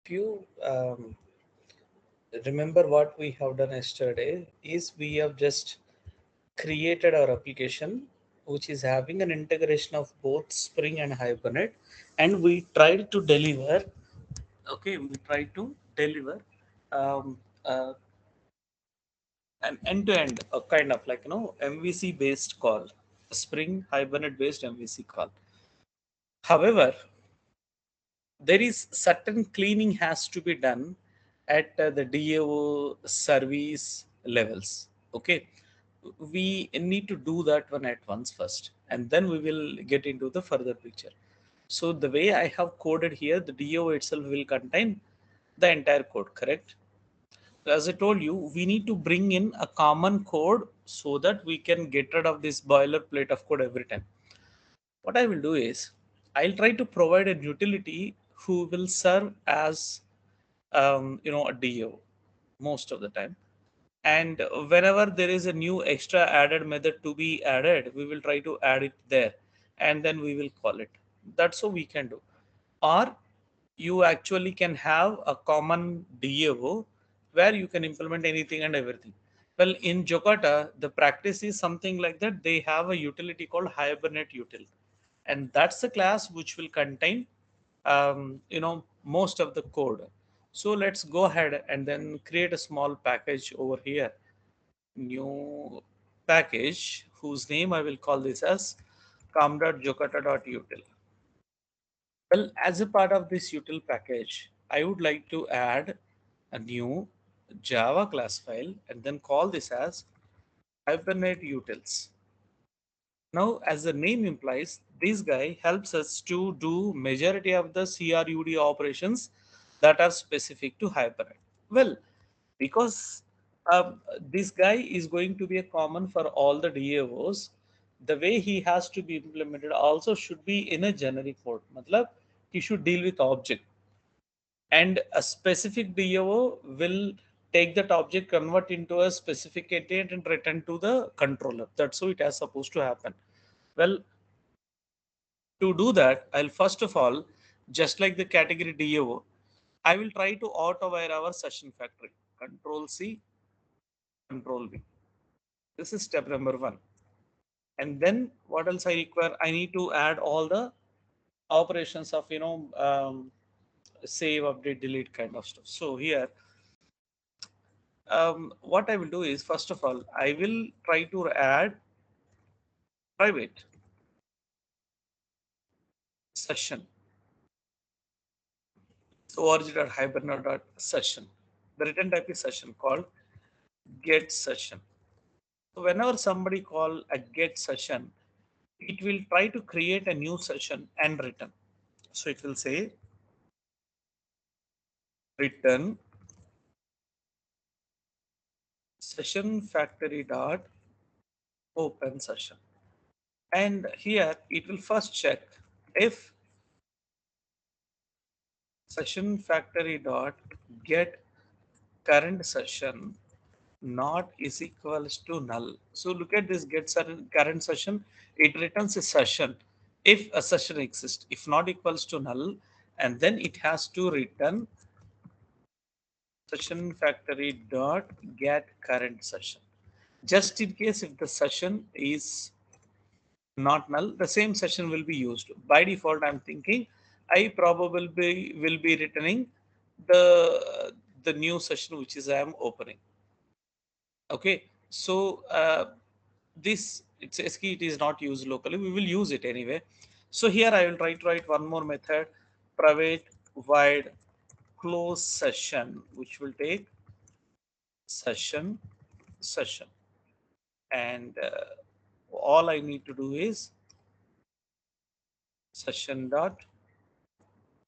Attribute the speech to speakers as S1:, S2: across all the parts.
S1: If you remember what we have done yesterday is we have just created our application which is having an integration of both Spring and Hibernate, and we tried to deliver. Okay, we tried to deliver um, uh, an end-to-end kind of like MVC based call, Spring Hibernate based MVC call. However, there is certain cleaning has to be done at the DAO service levels. Okay, we need to do that one at once first, and then we will get into the further picture. So the way I have coded here, the DAO itself will contain the entire code, correct? As I told you, we need to bring in a common code so that we can get rid of this boilerplate of code every time. What I will do is I'll try to provide a utility who will serve as a DO most of the time. And whenever there is a new extra added method to be added, we will try to add it there, and then we will call it. That's how we can do. Or you actually can have a common DAO where you can implement anything and everything. Well, in Jokata, the practice is something like that. They have a utility called Hibernate util, and that's the class which will contain most of the code. So let's go ahead and then create a small package over here. New package whose name I will call this as com.jokata.util. Well, as a part of this util package, I would like to add a new Java class file and then call this as Hibernate utils. Now, as the name implies, this guy helps us to do majority of the CRUD operations that are specific to Hibernate. Well, because this guy is going to be a common for all the DAOs, the way he has to be implemented also should be in a generic mode. Matlab, he should deal with object, and a specific DAO will take that object, convert into a specific entity and return to the controller. That's how it is supposed to happen. Well, to do that, I'll first of all, just like the category DAO, I will try to auto-wire our session factory. Control C, Control V. This is step number one. And then what else I require? I need to add all the operations of, save, update, delete kind of stuff. So here, what I will do is, first of all, I will try to add private session, org.hibernate.session. The return type is session called get session. So whenever somebody call a get session, it will try to create a new session and return. So it will say return session factory dot open session. And here it will first check if session factory dot get current session not is equals to null. So look at this get current session. It returns a session if a session exists. If not equals to null, and then it has to return session factory dot get current session. Just in case if the session is not null, the same session will be used. By default, I'm thinking I probably will be returning the new session which is I am opening. Okay, so this it says it is not used locally. We will use it anyway. So here I will try to write one more method, private void close session, which will take session session, and all I need to do is session dot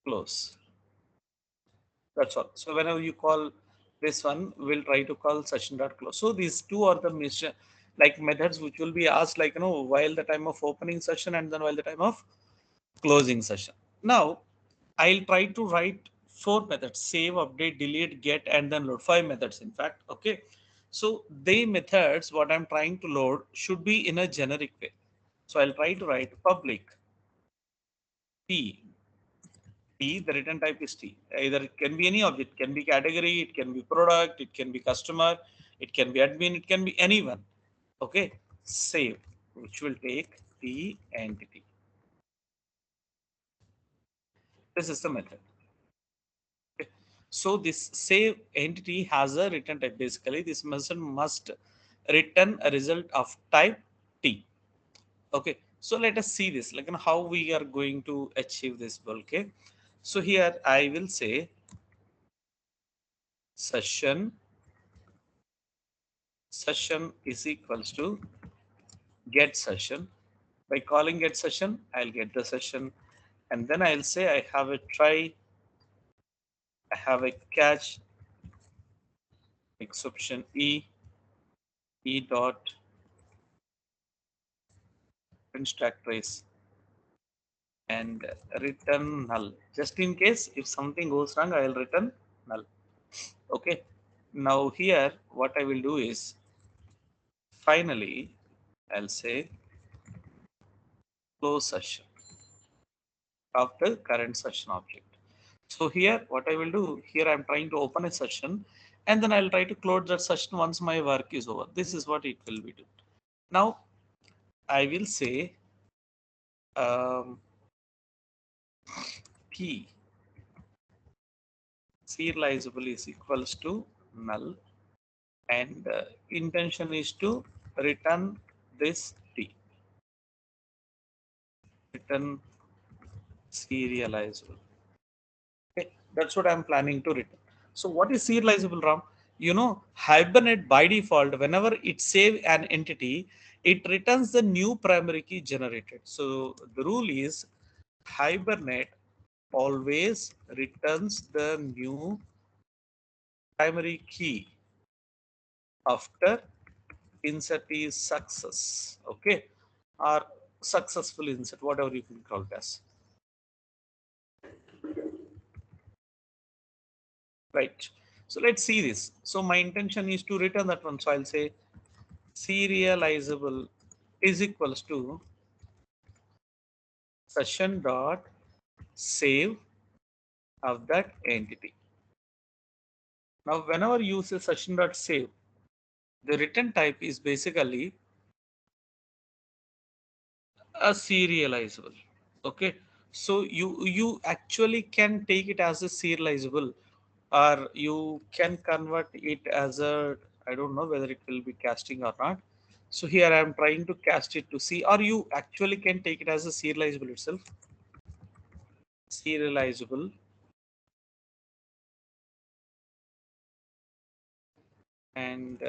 S1: close. That's all. So whenever you call this one, we'll try to call session dot close. So these two are the like methods which will be asked, like while the time of opening session and then while the time of closing session. Now I'll try to write four methods: save, update, delete, get, and then load. Five methods, in fact. Okay. So the methods what I'm trying to load should be in a generic way. So I'll try to write public p T, the return type is T. Either it can be any object, it can be category, it can be product, it can be customer, it can be admin, it can be anyone. Okay, save, which will take the entity. This is the method. Okay. So this save entity has a return type. Basically, this method must return a result of type T. Okay, so let us see this, like how we are going to achieve this. Okay, so here I will say session is equals to get session. By calling get session, I'll get the session, and then I'll say I have a try, I have a catch, exception e dot print stack trace, and return null. Just in case if something goes wrong, I will return null. Okay. Now here, what I will do is finally I'll say close session of the current session object. So here what I will do, here I'm trying to open a session and then I'll try to close that session once my work is over. This is what it will be doing. Now I will say P serializable is equals to null, and intention is to return this T, return serializable. Okay, that's what I'm planning to return. So what is serializable, Ram? Hibernate by default, whenever it save an entity, it returns the new primary key generated. So the rule is Hibernate always returns the new primary key after insert is success. Okay, or successful insert, whatever you can call it as. Right. So let's see this. So my intention is to return that one. So I'll say serializable is equals to session dot save of that entity. Now, whenever you say session dot save, the return type is basically a serializable. Okay. So you actually can take it as a serializable, or you can convert it as a, I don't know whether it will be casting or not. So here I am trying to cast it to see, or you actually can take it as a serializable itself. Serializable, and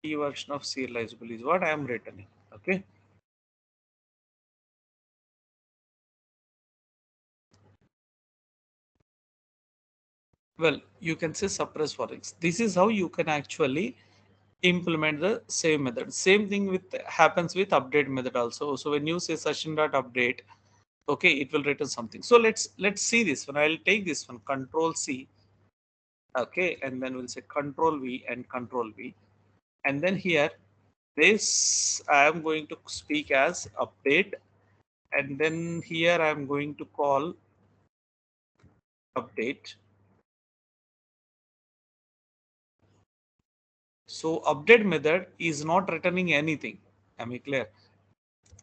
S1: T version of serializable is what I am returning. Okay. Well, you can say suppress for X. This is how you can actually implement the same method. Same thing with happens with update method also. So when you say session dot update, okay, it will return something. So let's see this one. I'll take this one, Control C, okay, and then we'll say Control V and Control V, and then here this I am going to speak as update, and then here I am going to call update. So update method is not returning anything. Am I clear?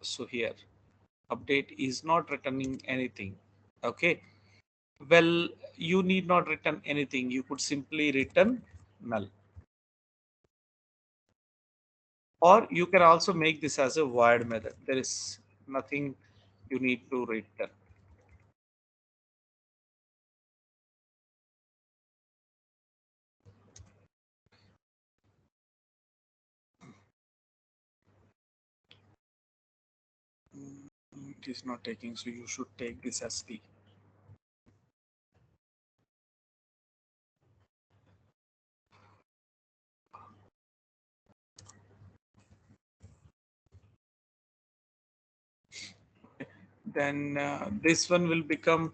S1: So here update is not returning anything. Okay. Well, you need not return anything. You could simply return null. Or you can also make this as a void method. There is nothing you need to return. It is not taking, so you should take this as the. Then this one will become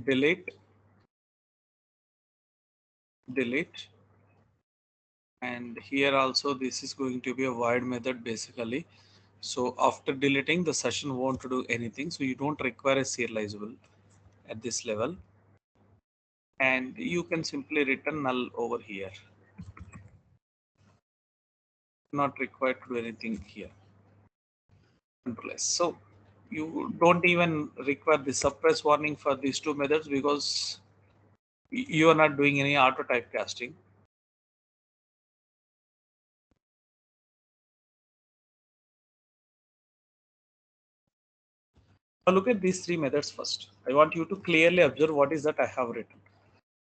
S1: delete, delete, And here also this is going to be a void method basically. So after deleting, the session won't do anything, so you don't require a serializable at this level, and you can simply return null over here, not required to do anything here. So you don't even require the suppress warning for these two methods because you are not doing any auto typecasting. Now look at these three methods first. I want you to clearly observe what is that I have written.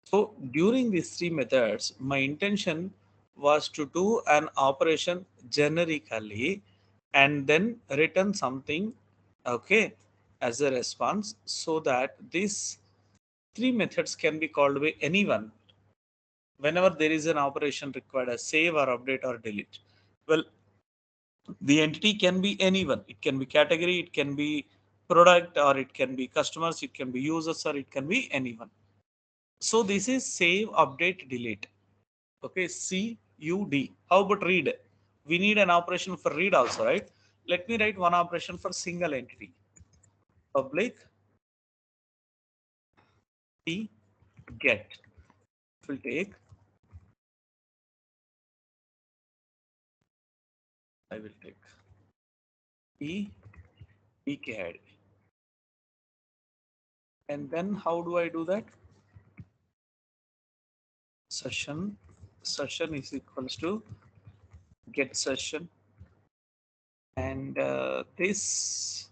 S1: So during these three methods, my intention was to do an operation generically and then return something, okay, as a response, so that these three methods can be called by anyone whenever there is an operation required as save or update or delete. Well, the entity can be anyone. It can be category, it can be product, or it can be customers, it can be users, or it can be anyone. So this is save, update, delete. Okay, CUD. How about read? We need an operation for read also, right? Let me write one operation for single entity. Public T get. It will take. I will take T pkid. And then how do I do that? Session is equals to get session, and this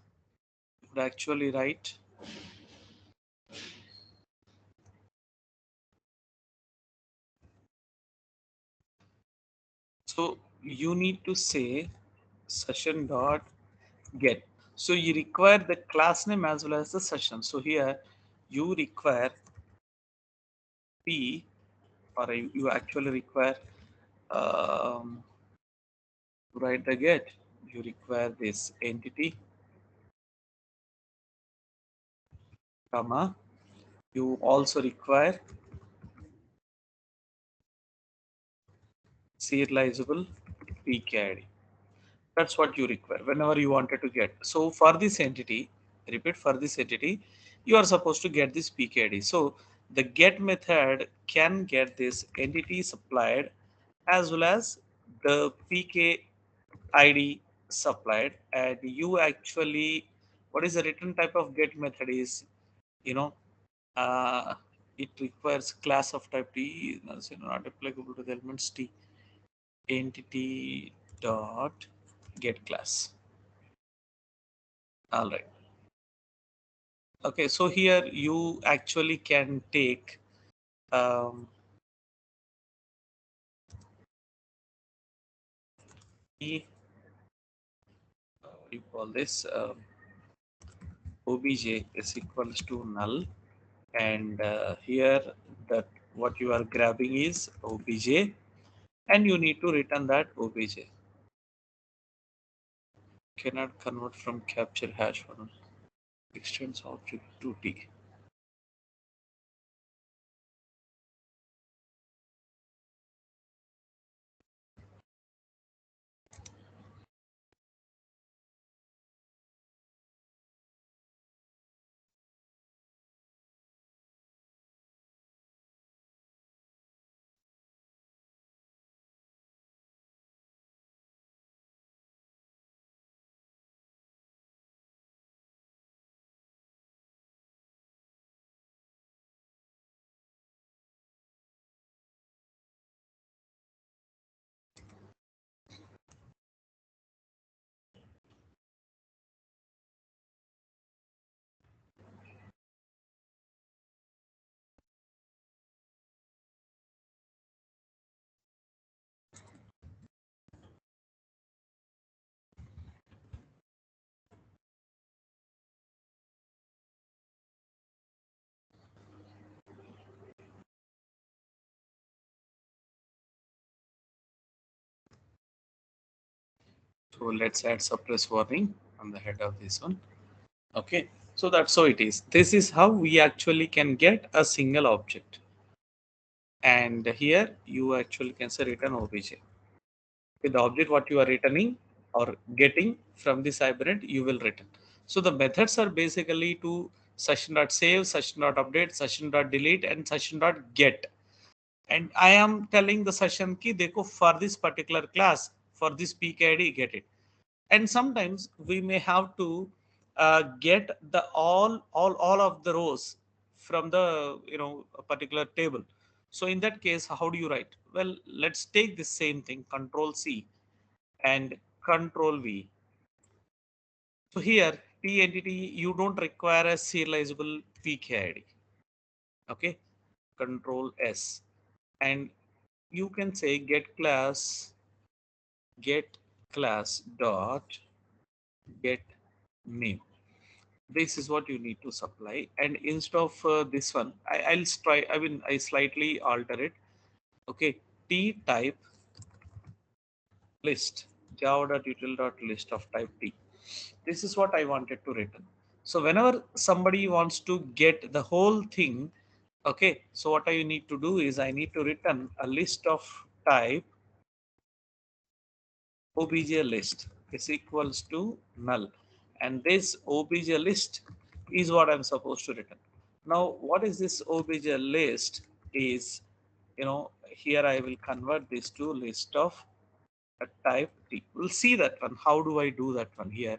S1: would actually write so you need to say session dot get. So you require the class name as well as the session. So here you require p, or you actually require to write the get. You require this entity comma. You also require serializable pkid. That's what you require whenever you wanted to get. So for this entity, repeat, for this entity, you are supposed to get this pkid. So the get method can get this entity supplied as well as the pkid supplied, and you actually, what is the return type of get method is, you know, uh, it requires class of type T, not applicable to the elements T, entity dot get class. All right. Okay, so here you actually can take the you call this obj is equals to null, and here that what you are grabbing is obj, and you need to return that obj. Cannot convert from capture hash funnel extends object to T. So let's add suppress warning on the head of this one. Okay, so that's how it is. This is how we actually can get a single object. and here you actually can say return obj. With the object what you are returning or getting from this Hibernate, you will return. So the methods are basically to session.save, session.update, session.delete, and session.get. And I am telling the session key देखो for this particular class, for this peak ID, get it. And sometimes we may have to get the all of the rows from the a particular table. So in that case, how do you write? Well, let's take the same thing, Control C and Control V. So here, T entity, you don't require a serializable PKID. Okay, Control S, and you can say get class dot get name. This is what you need to supply, and instead of this one, I'll try. I mean, I slightly alter it. Okay, T type list java.util.list of type T. This is what I wanted to return. So whenever somebody wants to get the whole thing, okay, so what I need to do is I need to return a list of type obj list is equals to null, and this obj list is what I'm supposed to return. Now, what is this obj list? Is here I will convert this to list of a type T. We'll see that one. How do I do that one here?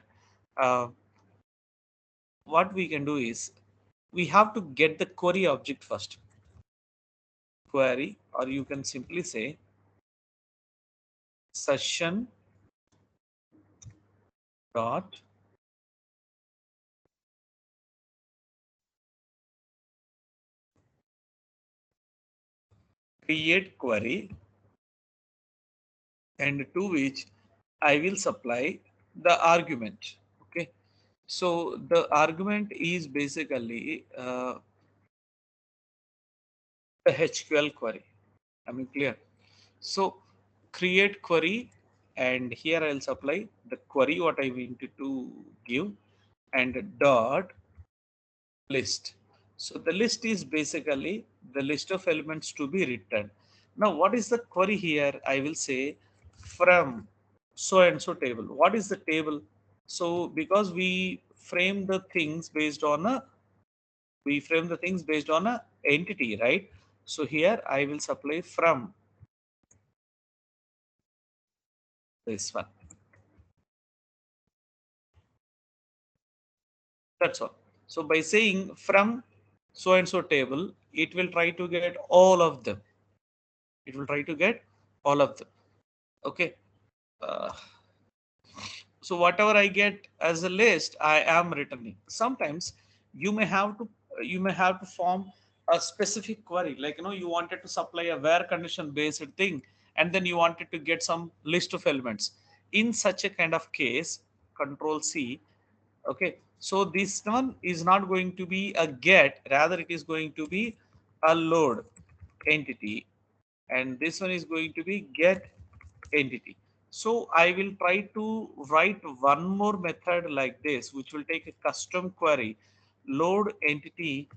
S1: Uh, what we can do is we have to get the query object first. Query, or you can simply say session dot create query, and to which I will supply the argument. Okay, so the argument is basically the HQL query. I mean, clear. So create query, and here I'll supply the query what I wanted to give, and dot list. So the list is basically the list of elements to be written. Now, what is the query here? I will say from so and so table. What is the table? So because we frame the things based on a entity, right? So here I will supply from this one. That's all. So by saying from so and so table, it will try to get all of them. It will try to get all of them. Okay. Uh, so whatever I get as a list, I am returning. Sometimes you may have to form a specific query, like you wanted to supply a where condition based thing, and then you wanted to get some list of elements. In such a kind of case, Control C. Okay, so this one is not going to be a get, rather it is going to be a load entity, and this one is going to be get entity. So I will try to write one more method like this, which will take a custom query load entity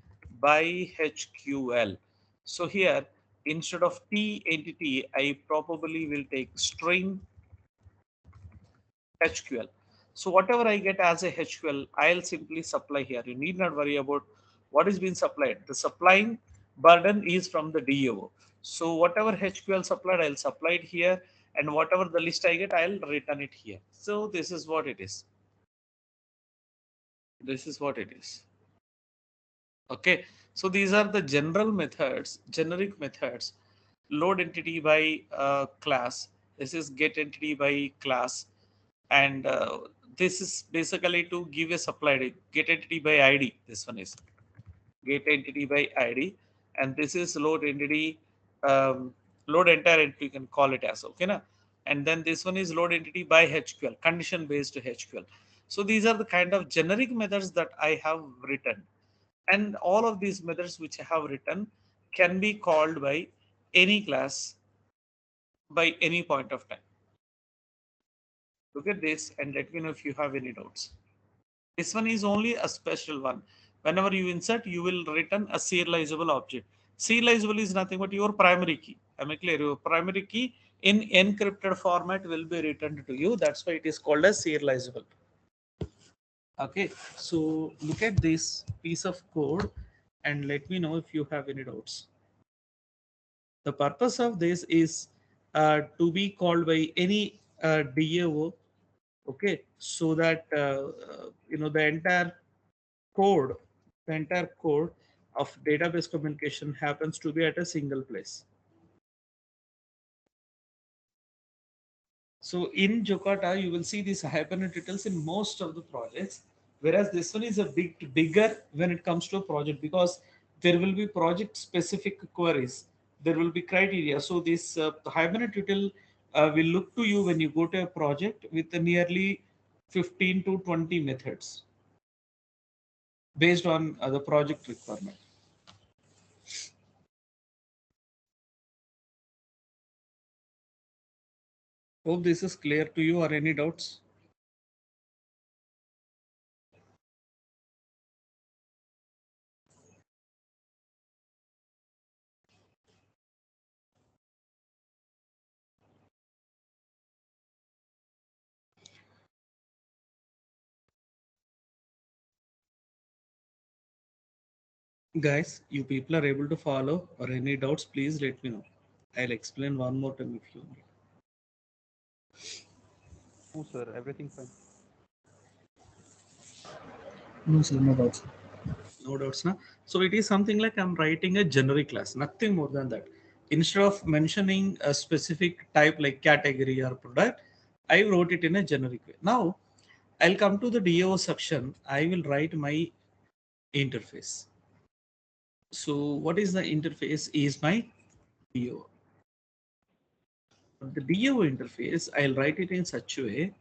S1: by HQL. So here, instead of T entity, I probably will take string HQL. So whatever I get as a HQL, I'll simply supply here. You need not worry about what is being supplied. The supplying burden is from the DAO. So whatever HQL supplied, I'll supply it here, and whatever the list I get, I'll return it here. So this is what it is. This is what it is. Okay. So these are the general methods, generic methods. Load entity by class. This is get entity by class, and this is basically to give a supply ID. Get entity by ID. This one is get entity by ID, and this is load entity, load entire entity. You can call it as okay, na? And then this one is load entity by HQL, condition based HQL. So these are the kind of generic methods that I have written, and all of these methods which I have written can be called by any class by any point of time. Look at this and let me know if you have any doubts. This one is only a special one. Whenever you insert, you will return a serializable object. Serializable is nothing but your primary key. Am I clear? Your primary key in encrypted format will be returned to you. That's why it is called as serializable. Okay, so look at this piece of code and let me know if you have any doubts. The purpose of this is to be called by any DAO. Okay, so that the code, entire code of database communication happens to be at a single place. So in Jakarta, you will see these Hibernate details in most of the projects, whereas this one is a bigger when it comes to a project because there will be project specific queries. There will be criteria. So this Hibernate util will look to you when you go to a project with nearly 15 to 20 methods based on the project requirement. Hope this is clear to you or any doubts. Guys, you people are able to follow or any doubts, please let me know. I'll explain one more time if you need.
S2: No, sir, everything fine.
S1: No, sir, no doubts. No doubts, na? So it is something like I'm writing a generic class, nothing more than that. Instead of mentioning a specific type like category or product, I wrote it in a generic way. Now, I'll come to the DAO section. I will write my interface. So what is the interface is my DAO. The DAO interface, I'll write it in such a way.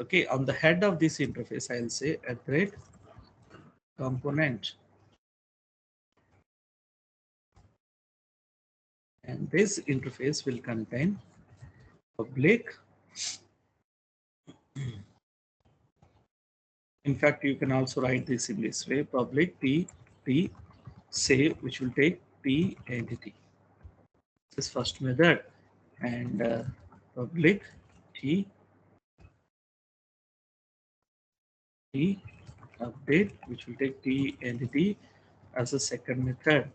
S1: Okay, on the head of this interface, I'll say a thread component. And this interface will contain public. In fact, you can also write this in this way: public t save, which will take t entity. This first method, and public t update, which will take t entity as a second method,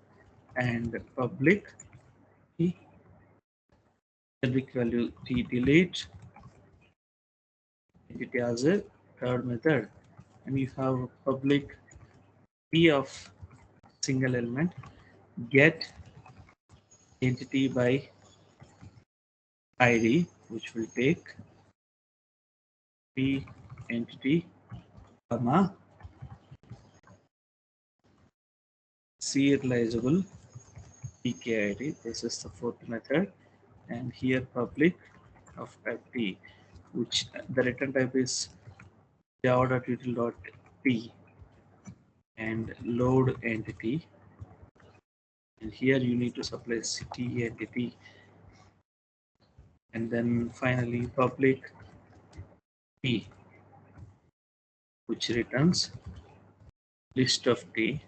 S1: and public t generic value t delete entity as a third method, and you have public t of single element get entity by id, which will take p entity comma serializable pkid. This is the fourth method, and here public of type t, which the return type is java.util.t, and load entity, and here you need to supply t entity, and then finally public t, which returns list of t,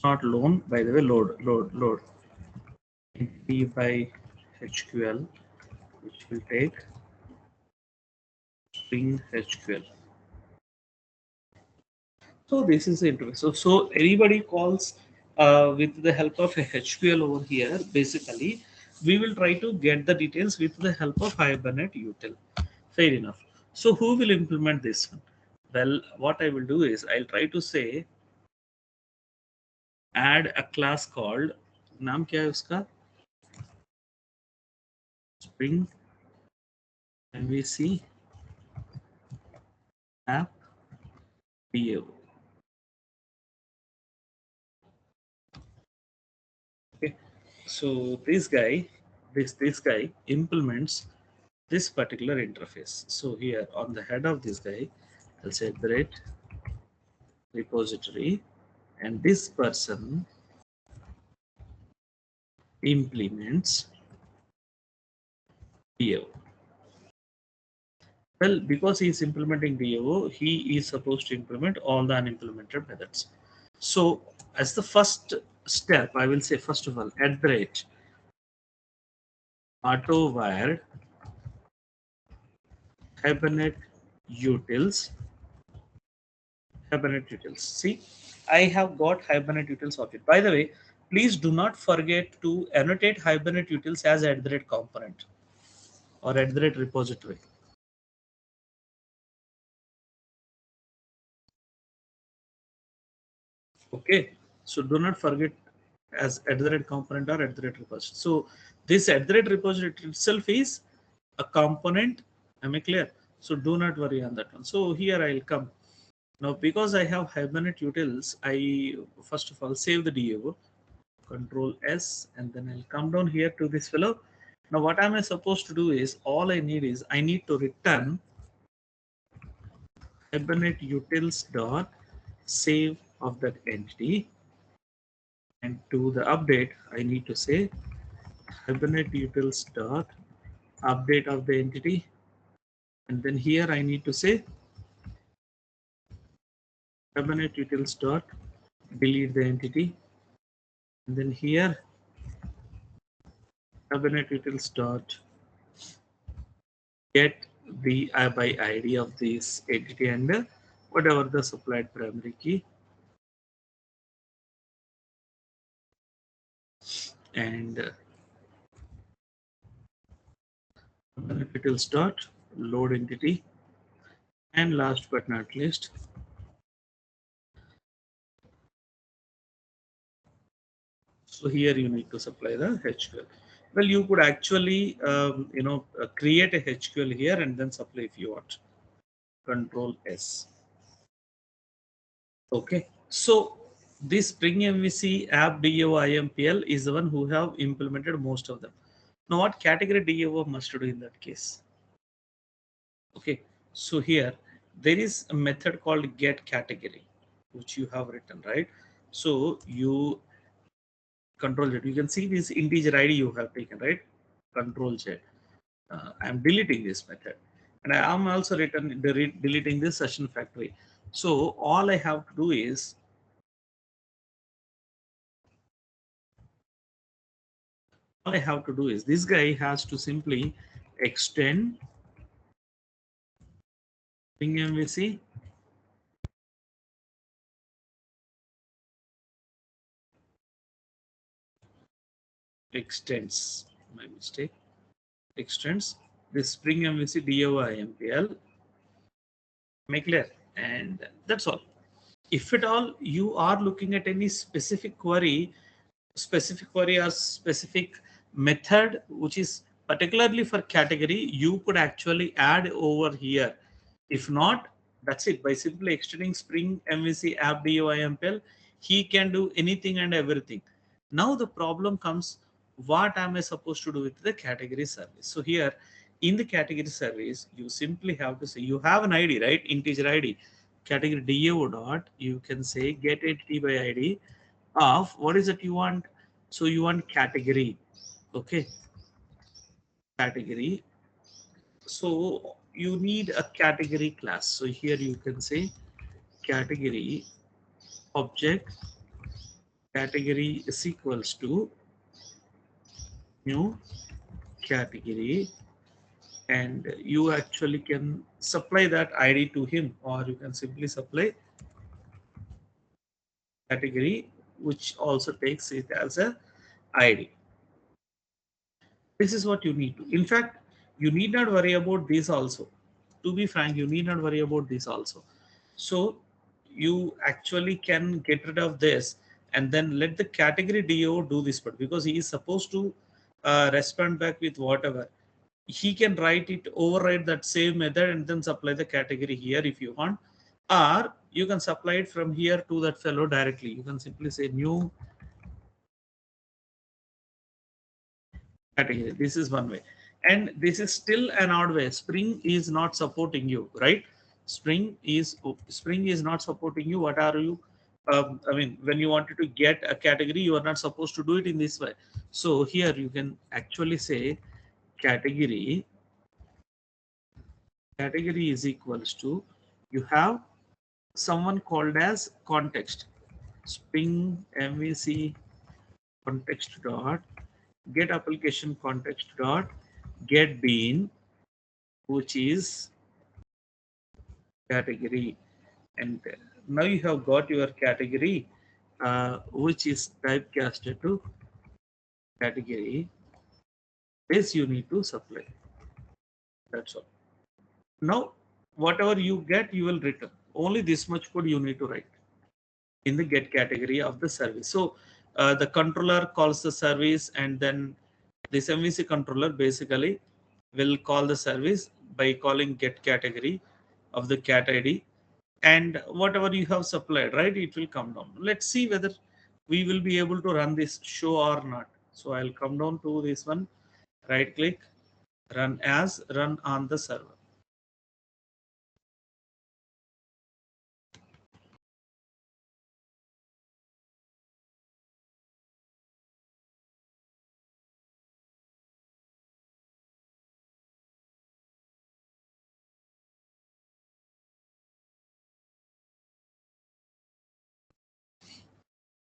S1: not loan, by the way, load entity by HQL, which will take string HQL. So this is the interface. So anybody calls with the help of a HQL over here, basically, we will try to get the details with the help of Hibernate util. Fair enough. So who will implement this one? Well, what I will do is I'll try to say add a class called, नाम क्या है उसका? Spring MVC app DAO. Okay. So this guy implements this particular interface. So here on the head of this guy, I'll say great repository, and this person implements DAO. Well, because he is implementing DAO, he is supposed to implement all the unimplemented methods. So as the first step, I will say first of all, at the rate auto wired Hibernate utils. Hibernate utils. See, I have got Hibernate utils object. By the way, please do not forget to annotate Hibernate utils as at the rate component or at the rate repository. Okay, so do not forget as at the rate component or at the rate repository. So this at the rate repository itself is a component. Am I clear? So do not worry on that one. So here I'll come. Now because I have Hibernate utils, I first of all save the DAO, Control S, and then I'll come down here to this fellow. Now what am I supposed to do is all I need is I need to return Hibernate utils dot save of that entity, and to the update I need to say Hibernate utils dot update of the entity, and then here I need to say Hibernate utils dot delete the entity, and then here Hibernate utils dot get the by ID of this entity and whatever the supplied primary key, and Hibernate utils dot load entity, and last but not least so here you need to supply the HQL. Well, you could actually create a HQL here and then supply if you want. Control S. Okay, so this Spring MVC app DAO IMPL is the one who have implemented most of them. Now what category DAO must do in that case? Okay, so here there is a method called get category which you have written, right? So you Control Z. You can see this integer ID you have taken, right? Control Z. I'm deleting this method, and I am also deleting this session factory. So all I have to do is this guy has to simply extend Ping MVC extends my mistake extends this Spring MVC DOI MPL. Make clear, and that's all. If at all you are looking at any specific query or specific method which is particularly for category, you could actually add over here. If not, that's it. By simply extending Spring MVC app DOIMPL, he can do anything and everything. Now the problem comes, what am I supposed to do with the category service? So here in the category service, you simply have to say you have an ID, right? Integer ID. Category DAO dot, you can say get entity by ID of what is it you want. So you want category. Okay, category. So you need a category class. So here you can say category object category is equals to new category, and you actually can supply that ID to him, or you can simply supply category which also takes it as a ID. This is what you need to. In fact, you need not worry about this also. To be frank, you need not worry about this also. So you actually can get rid of this and then let the category DO do this part, because he is supposed to respond back with whatever. He can write it, override that same method and then supply the category here if you want. Or you can supply it from here to that fellow directly. You can simply say new category. This is one way, and this is still an odd way. Spring is not supporting you, right? Spring is not supporting you. What are you? I mean, when you wanted to get a category, you are not supposed to do it in this way. So here you can actually say category. Category is equals to, you have someone called as context. Spring MVC context dot get application context dot get bean, which is category, and now you have got your category, which is typecasted to category. This you need to supply. That's all. Now, whatever you get, you will return. Only this much code you need to write in the get category of the service. So the controller calls the service, and then this MVC controller basically will call the service by calling get category of the cat ID, and whatever you have supplied, right, it will come down. Let's see whether we will be able to run this show or not. So I'll come down to this one, right click, run as, run on the server.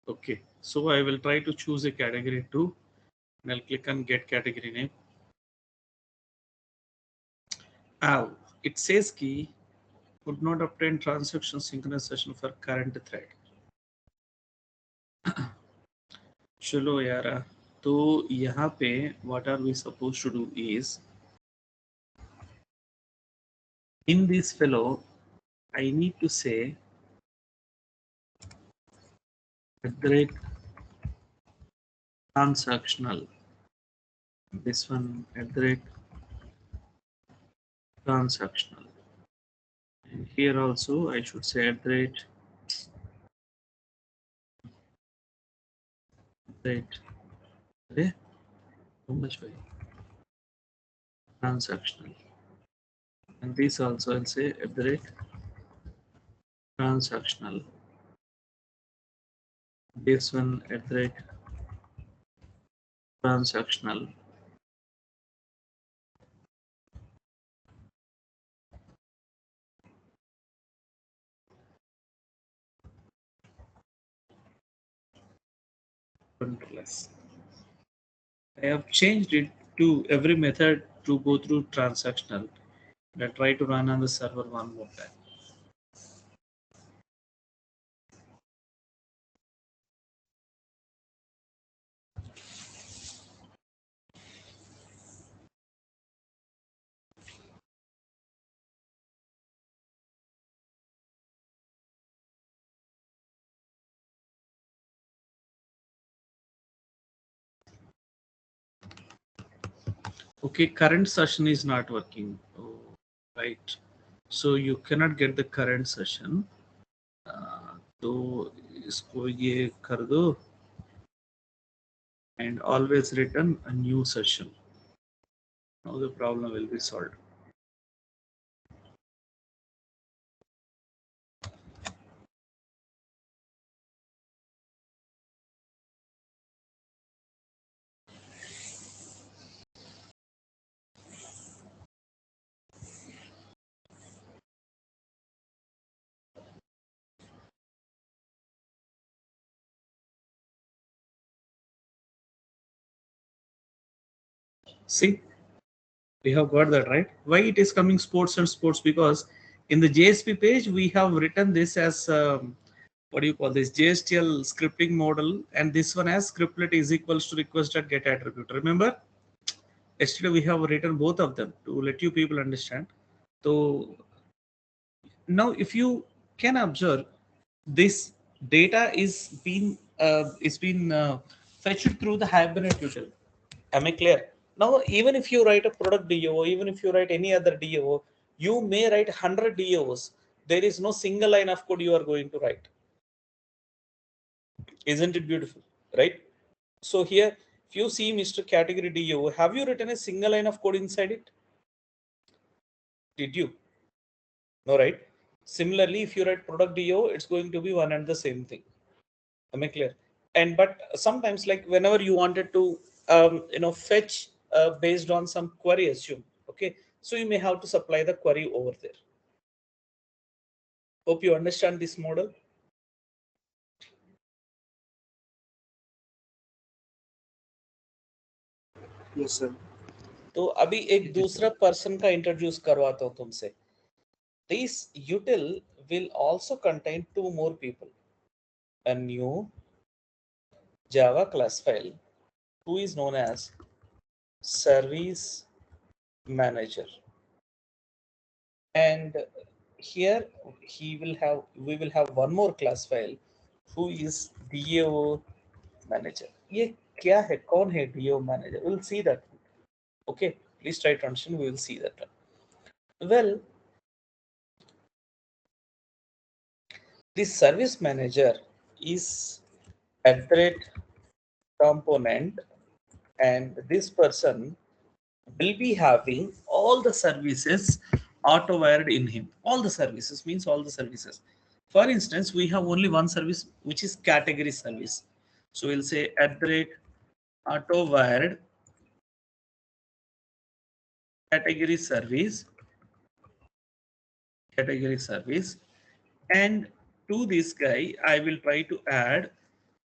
S1: Okay, so I will try to choose a category 2, and I'll click on get category name. Oh, it says key could not obtain transaction synchronization for current thread. चलो यार, तो यहाँ पे what are we supposed to do is, in this fellow I need to say at the rate transactional, this one at the rate transactional, and here also I should say at the rate okay, how much by transactional, and this also I'll say at the rate transactional, this one at the rate transactional. Controllers. I have changed it to every method to go through transactional. I try to run on the server one more time. Okay, current session is not working. Oh, right. So you cannot get the current session. तो इसको ये कर दो and always return a new session. Now the problem will be solved. See, we have got that right. Why it is coming sports and sports? Because in the JSP page we have written this as what do you call this, JSTL scripting model, and this one as scriptlet is equals to request at get attribute. Remember, yesterday we have written both of them to let you people understand. So now if you can observe, this data is been fetched through the Hibernate util. Am I clear? Now, even if you write a product DAO, even if you write any other DAO, you may write 100 DAOs. There is no single line of code you are going to write. Isn't it beautiful? Right? So here, if you see Mr. Category DAO, have you written a single line of code inside it? Did you? No, right? Similarly, if you write product DAO, it's going to be one and the same thing. Am I clear? And but sometimes, like whenever you wanted to fetch based on some query, assume, okay, so you may have to supply the query over there. Hope you understand this model.
S2: Yes, sir.
S1: तो अभी एक दूसरा person का introduce करवाता हूँ तुमसे. This util will also contain two more people. A new Java class file who is known as service manager, and here we will have one more class file who is DAO manager. ये क्या है, कौन है DAO manager? We'll see that. Okay, please try to understand. We will see that. Well, this service manager is at that component, and this person will be having all the services auto wired in him. All the services means all the services. For instance, we have only one service which is category service. So we'll say at the rate auto wired category service, category service, and to this guy I will try to add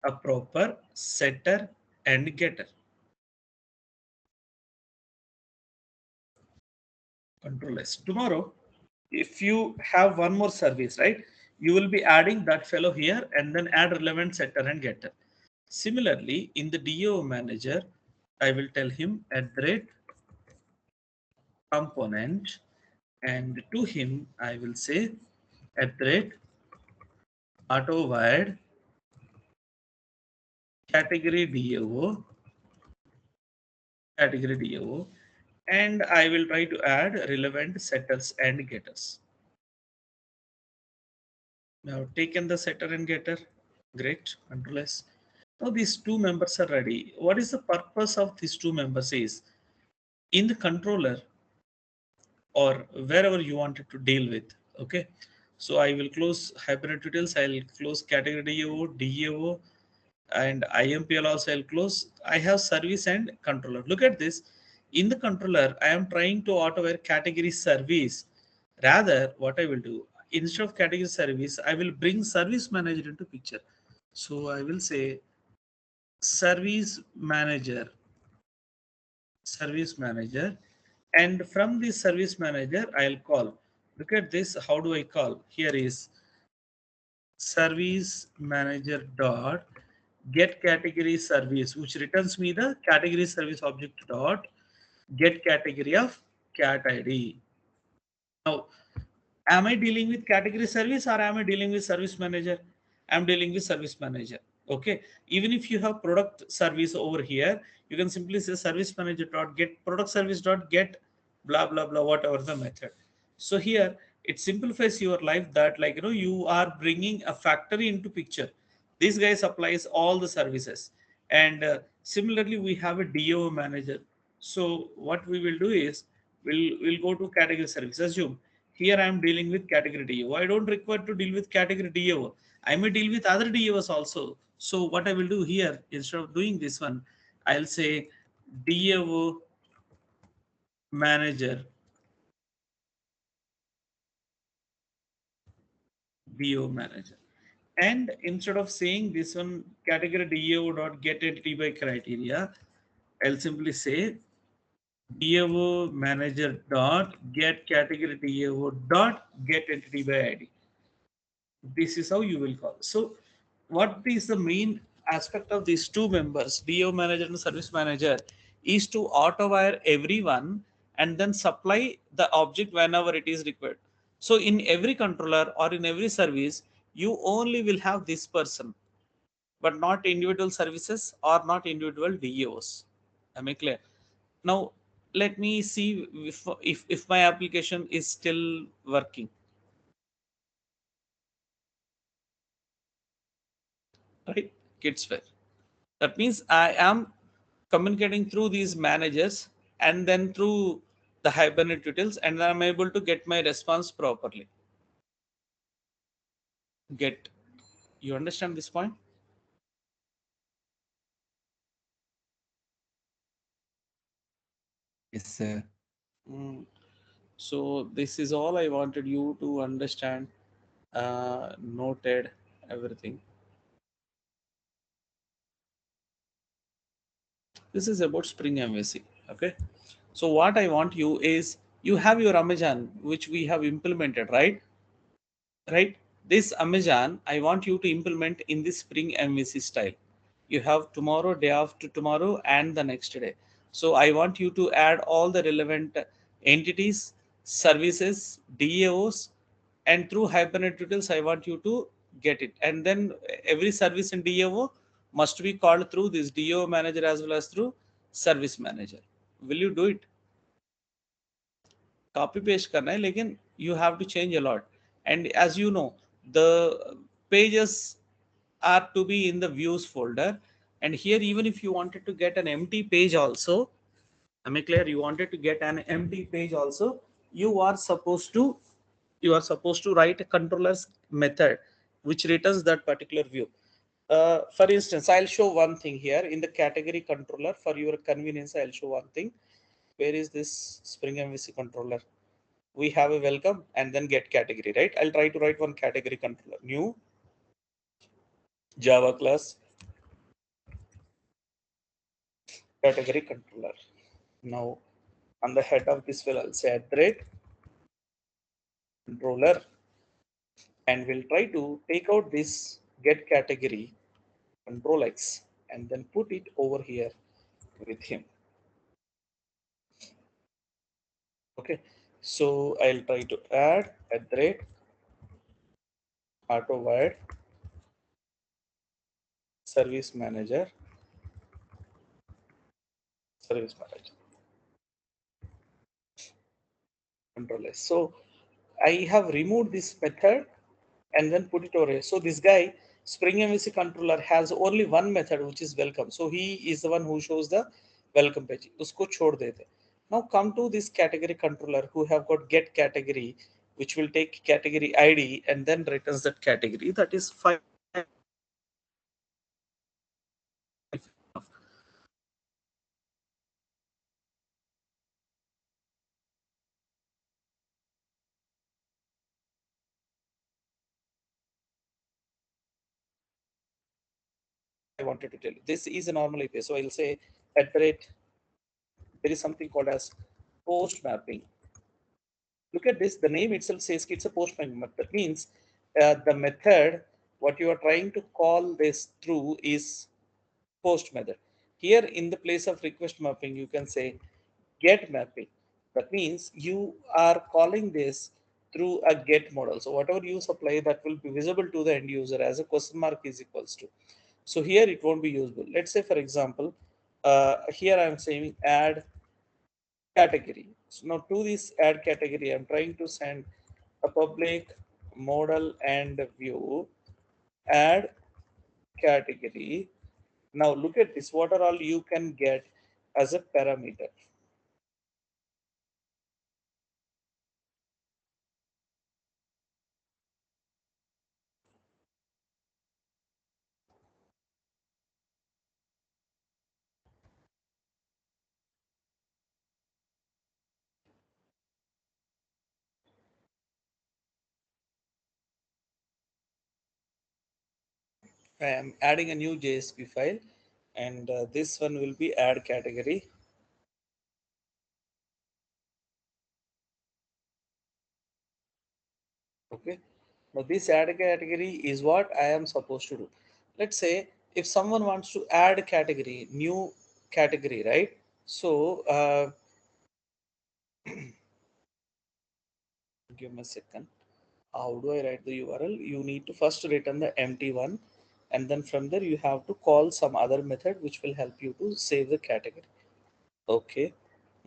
S1: a proper setter and getter. Control S. Tomorrow, if you have one more service, right, you will be adding that fellow here and then add relevant setter and getter. Similarly, in the DO manager, I will tell him at the rate component, and to him I will say at the rate auto wired category DO, category DO, and I will try to add relevant setters and getters. Now taken the setter and getter. Great. Control S. Now these two members are ready. What is the purpose of these two members is in the controller or wherever you wanted to deal with. Okay. So I will close Hibernate details. I'll close category DAO, and IMPL also I'll close. I have service and controller. Look at this. In the controller, I am trying to auto-wire category service. Rather, what I will do, instead of category service, I will bring service manager into picture. So I will say service manager, service manager, and from this service manager, I'll call. Look at this. How do I call? Here is service manager dot get category service, which returns me the category service object dot get category of cat ID. Now, am I dealing with category service or am I dealing with service manager? I'm dealing with service manager. Okay. Even if you have product service over here, you can simply say service manager dot get product service dot get blah blah blah, whatever the method. So here it simplifies your life that, like, you are bringing a factory into picture. This guy supplies all the services, and similarly we have a DO manager. So what we will do is we'll go to category service. Assume here I am dealing with category DO. I don't require to deal with category DO. I may deal with other DOs also. So what I will do here, instead of doing this one, I'll say DO manager, DO manager. And instead of saying this one category DO dot get entity by criteria, I'll simply say DAO manager dot get category DAO dot get entity by ID. This is how you will call. So what is the main aspect of these two members, DO manager and service manager, is to auto wire everyone and then supply the object whenever it is required. So in every controller or in every service, you only will have this person, but not individual services or not individual DOs. Am I clear? Now let me see if my application is still working. Right? Kids fair. That means I am communicating through these managers and then through the Hibernate utils, and I'm able to get my response properly. Get, you understand this point?
S3: Yes, sir.
S1: Mm. So this is all I wanted you to understand. Noted everything. This is about Spring MVC. Okay. So what I want you is, you have your Amazon which we have implemented, right? Right. This Amazon I want you to implement in the Spring MVC style. You have tomorrow, day after tomorrow, and the next day. So I want you to add all the relevant entities, services, DAOs, and through Hibernate details I want you to get it. And then every service in DAO must be called through this DAO manager as well as through service manager. Will you do it? Copy paste करना है, लेकिन you have to change a lot. And as you know, the pages are to be in the views folder. And here, even if you wanted to get an empty page also, am I clear? You wanted to get an empty page also, you are supposed to write a controller's method which returns that particular view. For instance, I'll show one thing here in the category controller. For your convenience, I'll show one thing. Where is this Spring MVC controller? We have a welcome and then get category, right? I'll try to write one category controller, new Java class category controller. Now on the head of this will I'll say at the rate controller, and we'll try to take out this get category control X and then put it over here with him. Okay, so I'll try to add at the rate auto wired service manager control S. So I have removed this method and then put it over here. So this guy, Spring MVC controller, has only one method which is welcome. So he is the one who shows the welcome page. Usko chhod dete. Now come to this category controller who have got get category, which will take category ID and then returns that category. That is fine. I wanted to tell you. This is a normal API. So I'll say at the rate, there is something called as post mapping. Look at this, the name itself says it's a post mapping. That means the method, what you are trying to call this through is post method. Here in the place of request mapping, you can say get mapping. That means you are calling this through a get model. So whatever you supply, that will be visible to the end user as a question mark is equals to. So here it won't be usable. Let's say, for example, here I'm saying add category. So now to this add category, I'm trying to send a public model and view add category. Now look at this. What are all you can get as a parameter? I am adding a new JSP file, and this one will be add category. Okay. Now this add category is what I am supposed to do. Let's say if someone wants to add category, new category, right? So give me a second. How do I write the URL? You need to first return the empty one, and then from there you have to call some other method which will help you to save the category. Okay.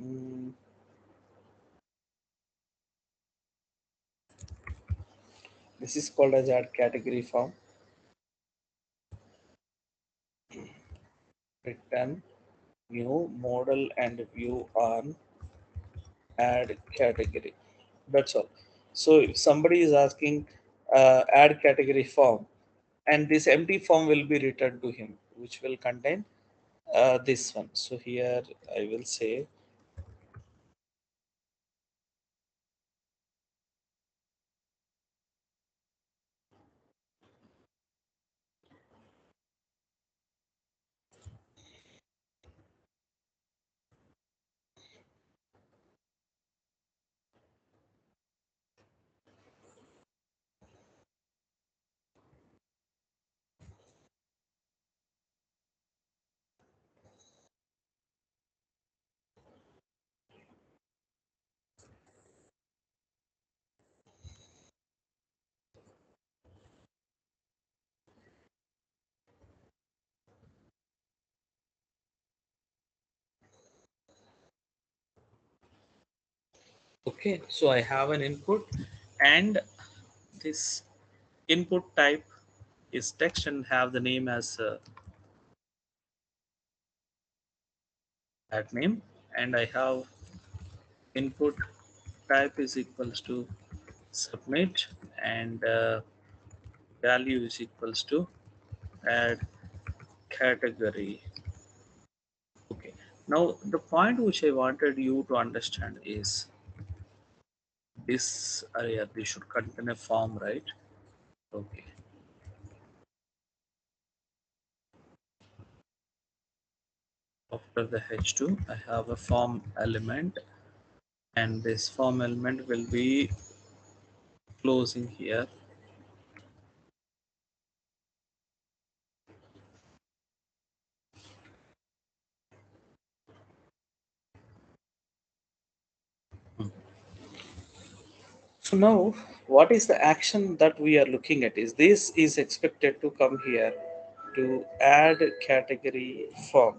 S1: Mm, this is called as add category form. Return new model and view on add category. That's all. So if somebody is asking add category form, and this empty form will be returned to him, which will contain this one. So here I will say Okay, so I have an input, and this input type is text and have the name as that name, and I have input type is equals to submit, and value is equals to add category. Okay, now the point which I wanted you to understand is this area, this should contain a form, right? Okay, after the h2 I have a form element, and this form element will be closing here. So now what is the action that we are looking at is this is expected to come here to add category form.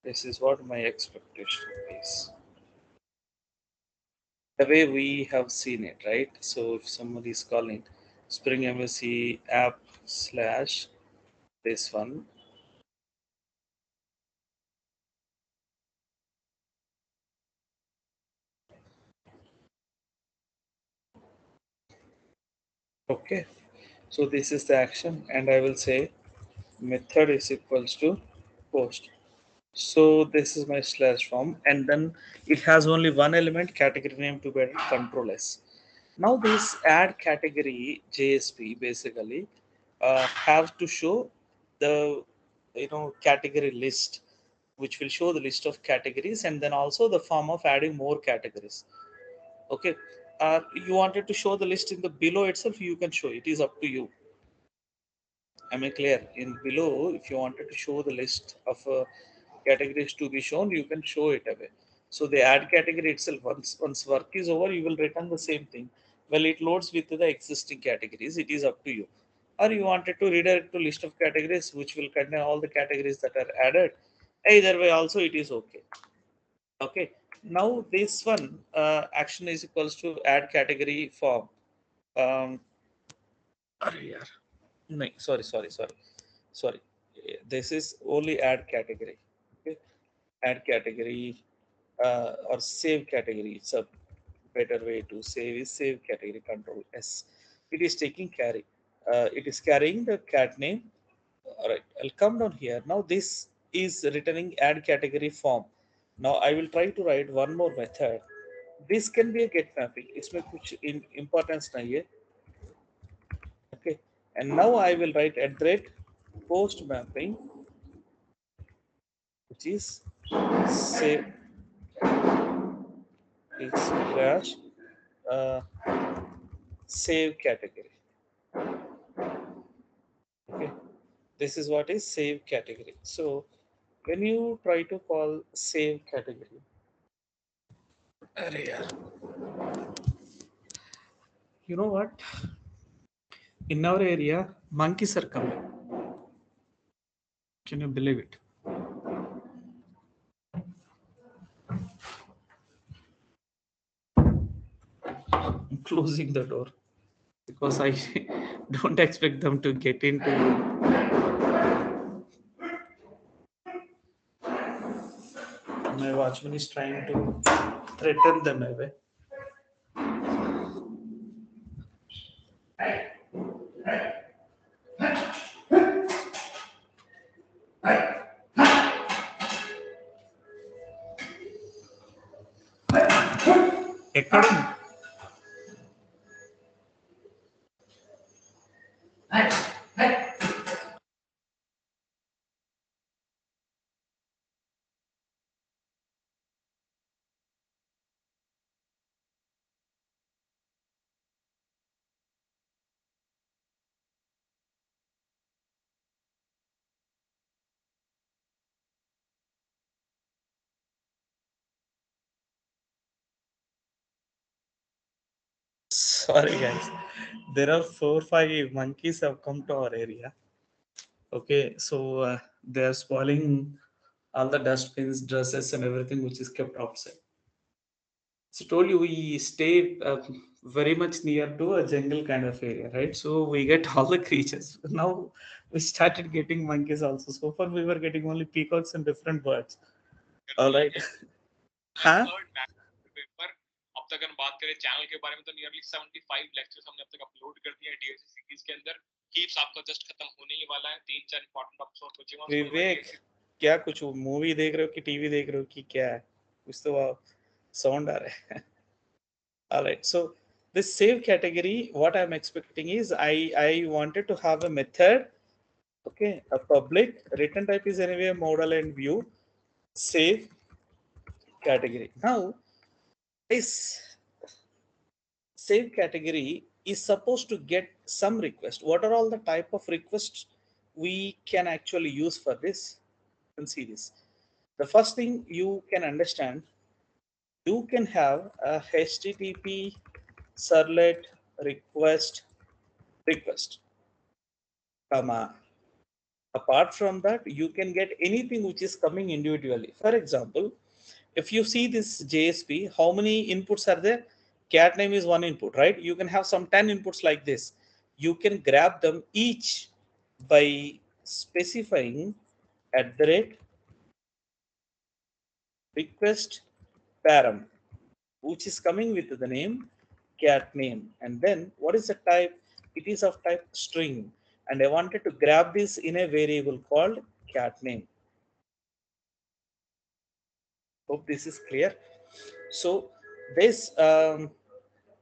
S1: This is what my expectation is. The way we have seen it, right? So if somebody is calling Spring MVC app slash this one, okay. So this is the action, and I will say method is equals to post. So this is my slash form, and then it has only one element category name to be added, control S. Now this add category JSP basically have to show the category list, which will show the list of categories, and then also the form of adding more categories. Okay, you wanted to show the list in the below itself, you can show, it is up to you. Am I clear? In below, if you wanted to show the list of categories to be shown, you can show it away. So the add category itself, once work is over, you will return the same thing. Well, it loads with the existing categories. It is up to you. Or you wanted to redirect to list of categories, which will contain all the categories that are added. Either way, also it is okay. Okay. Now this one action is equals to add category form. Um, अरे यार, no, sorry. This is only add category. Okay, add category or save category. It's a better way to save is save category, control S. It is taking carry. It is carrying the cat name. All right, I'll come down here. Now this is returning add category form. Now I will try to write one more method. This can be a get mapping. इसमें कुछ importance नहीं है. Okay, and now I will write at the rate post mapping, which is save slash uh, save category. Okay, this is what is save category. So when you try to call save category, अरे यार, you know what? In our area, monkeys are coming. Can you believe it? I'm closing the door because I don't expect them to get into. My watchman is trying to threaten them away. ఎక్కడుంది? Sorry guys, there are 4 5 monkeys have come to our area. Okay, so they are spoiling all the dustbins, dresses, and everything which is kept outside. So told you we stay very much near to a jungle kind of area, right? So we get all the creatures. Now we started getting monkeys also. So far we were getting only peacocks and different birds. All right. हाँ
S3: paper अब तक अगर बात करें channel के बारे में तो नियरली 75 लेक्चर्स हमने अब तक अपलोड कर दिए हैं डीएससी सीरीज के अंदर हीप्स आपका जस्ट खत्म होने ही वाला है 3-4 इंपॉर्टेंट एपिसोड बचे हुए हैं
S1: विवेक क्या कुछ मूवी देख रहे हो कि टीवी देख रहे हो कि क्या है कुछ तो साउंड आ रहा है all right so this save category what I'm expecting is I wanted to have a method okay a public return type is anyway model and view save category now this save category is supposed to get some request what are all the type of requests we can actually use for this you can see this the first thing you can understand you can have a http servlet request comma apart from that you can get anything which is coming individually for example if you see this JSP how many inputs are there cat name is one input right you can have some 10 inputs like this you can grab them each by specifying at the rate request param which is coming with the name cat name and then what is the type it is of type string and I wanted to grab this in a variable called cat name hope this is clear so this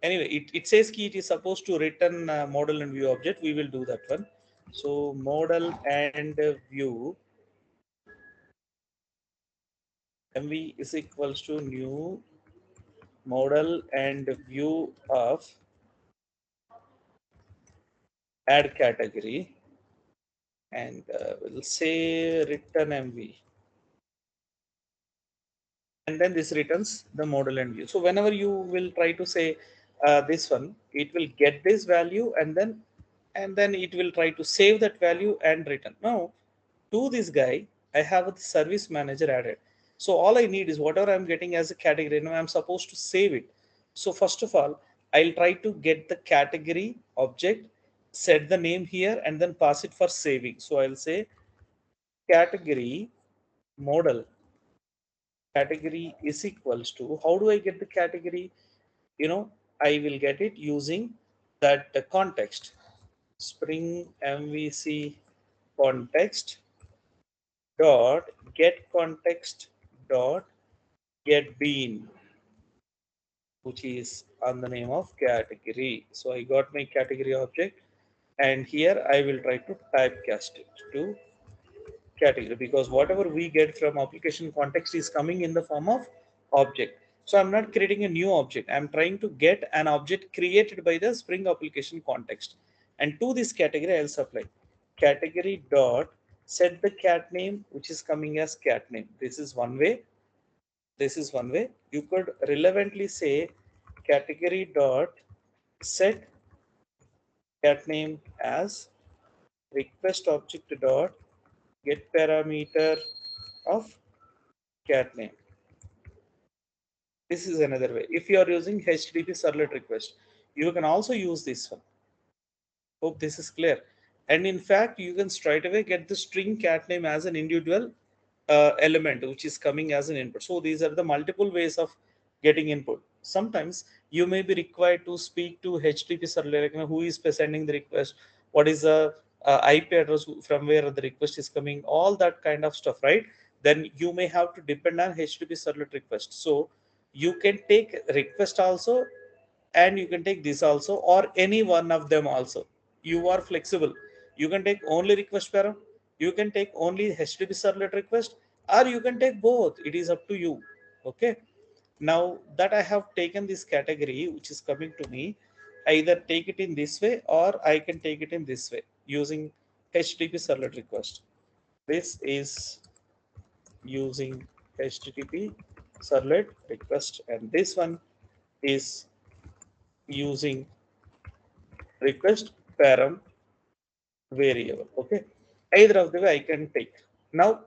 S1: anyway it says key it is supposed to return model and view object we will do that one so model and view mv is equals to new model and view of add category and we'll say return mv and then this returns the model and view so whenever you will try to say this one it will get this value and then it will try to save that value and return now to this guy I have the service manager added so all I need is whatever I'm getting as a category now I'm supposed to save it so first of all I'll try to get the category object set the name here and then pass it for saving so I'll say category model category is equals to how do I get the category you know I will get it using that context spring MVC context dot get context dot get bean which is on the name of category so I got my category object and here I will try to typecast it to category because whatever we get from application context is coming in the form of object so I'm not creating a new object I'm trying to get an object created by the spring application context and to this category I'll supply category dot set the cat name which is coming as cat name this is one way you could relevantly say category dot set cat name as request object dot get parameter of cat name this is another way if you are using http servlet request you can also use this one hope this is clear and in fact you can straight away get the string cat name as an individual element which is coming as an input so these are the multiple ways of getting input sometimes you may be required to speak to http servlet like, who is sending the request what is the ip address from where the request is coming all that kind of stuff right then you may have to depend on http servlet request so you can take request also and you can take this also or any one of them also you are flexible you can take only request param you can take only http servlet request or you can take both it is up to you okay now that I have taken this category which is coming to me I either take it in this way or I can take it in this way using http servlet request this is using http servlet request and this one is using request param variable okay either of the way I can take now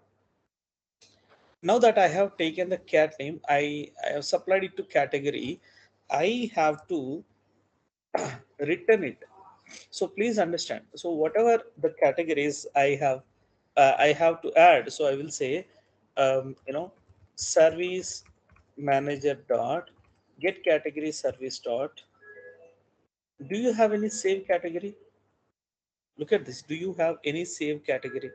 S1: Now that I have taken the cat name, I have supplied it to category. I have to return it. So please understand. So whatever the categories I have to add. So I will say, service manager dot get category service dot. Do you have any save category? Look at this. Do you have any save category?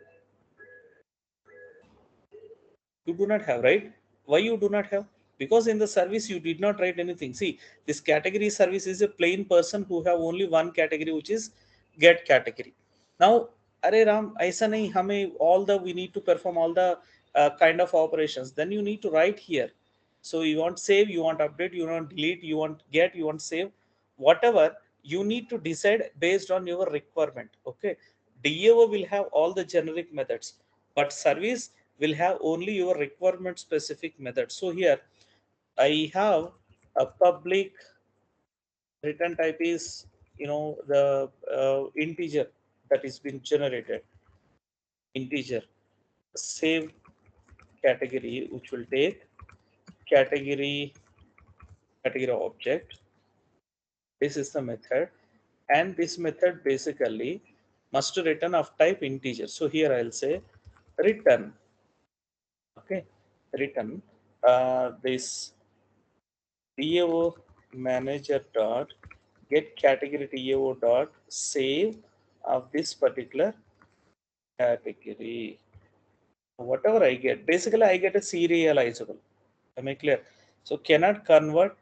S1: You do not have, right? Why you do not have? Because in the service you did not write anything. See, this category service is a plain person who have only one category, which is get category. Now, Are Ram, aisa nahi, hame all the we need to perform all the kind of operations. Then you need to write here. So you want save, you want update, you want delete, you want get, you want save, whatever you need to decide based on your requirement. Okay, DAO will have all the generic methods, but service will have only your requirement specific method. So here I have a public return type is the integer that is been generated, integer save category, which will take category object. This is the method, and this method basically must return of type integer. So here I'll say return. Okay, return this DAO manager dot get category DAO dot save of this particular category. Whatever I get, basically I get a serializable. Am I clear? So cannot convert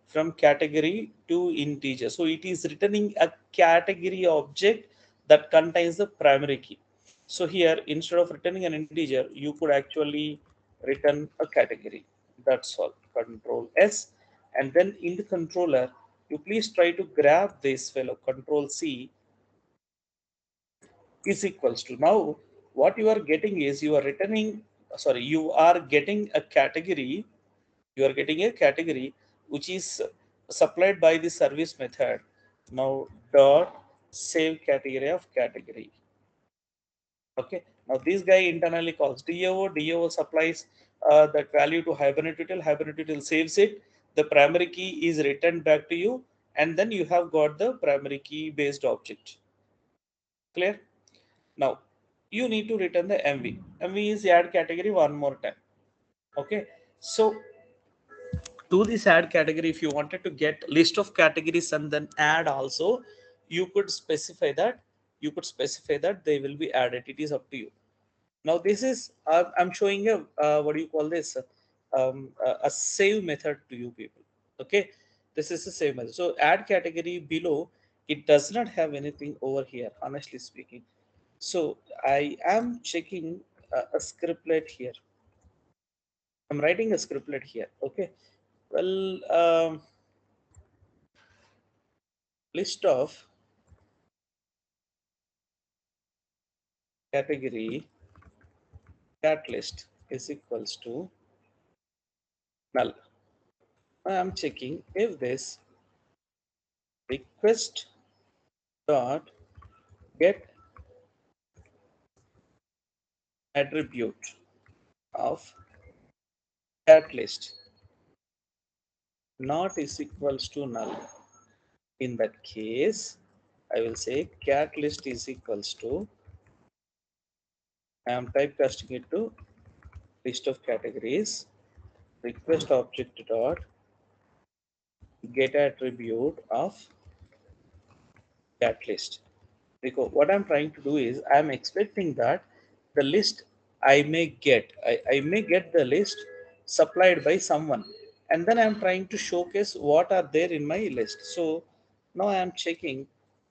S1: from category to integer. So it is returning a category object that contains the primary key. So here, instead of returning an integer, you could actually return a category. That's all. Control S, and then in the controller, you please try to grab this fellow. Control C is equals to, now what you are getting is you are returning. Sorry, you are getting a category. You are getting a category which is supplied by the service method. Now dot save category of category. Okay, now this guy internally calls DAO supplies that value to Hibernate util. Hibernate util saves it. The primary key is returned back to you, and then you have got the primary key based object. Clear? Now you need to return the MV. MV is add category one more time. Okay, so to this add category, if you wanted to get list of categories and then add also, you could specify that. They will be added. It is up to you. Now this is I'm showing a what do you call this, a save method to you people. Okay, this is the save method. So add category below, it does not have anything over here, honestly speaking. So I am checking a scriptlet here. I'm writing a scriptlet here. Okay, well, list of category cat list is equals to null. I am checking if this request dot get attribute of cat list not is equals to null. In that case, I will say cat list is equals to, I am typecasting it to list of categories request object dot get attribute of cat list. Because what I'm trying to do is I'm expecting that the list I may get the list supplied by someone, and then I'm trying to showcase what are there in my list. So now I am checking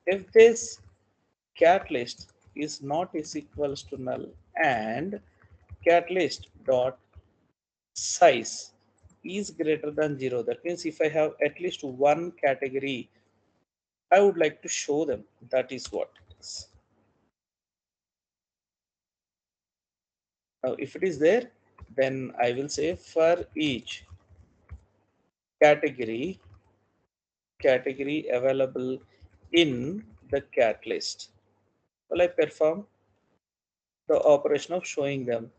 S1: if this cat list is not is equals to null, and cat list dot size is greater than 0. That means if I have at least one category, I would like to show them. That is what it is. Now, if it is there, then I will say for each category available in the cat list, well, I perform the operation of showing them.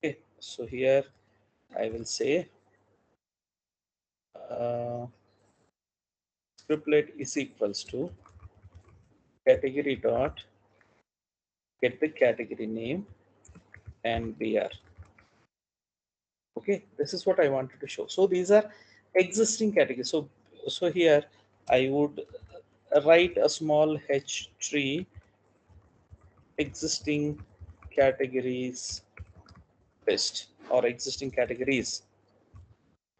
S1: Okay. So here I will say scriptlet is equals to category dot get the category name and br. Okay, this is what I wanted to show. So these are existing categories. So here I would write a small h tree existing categories list or existing categories.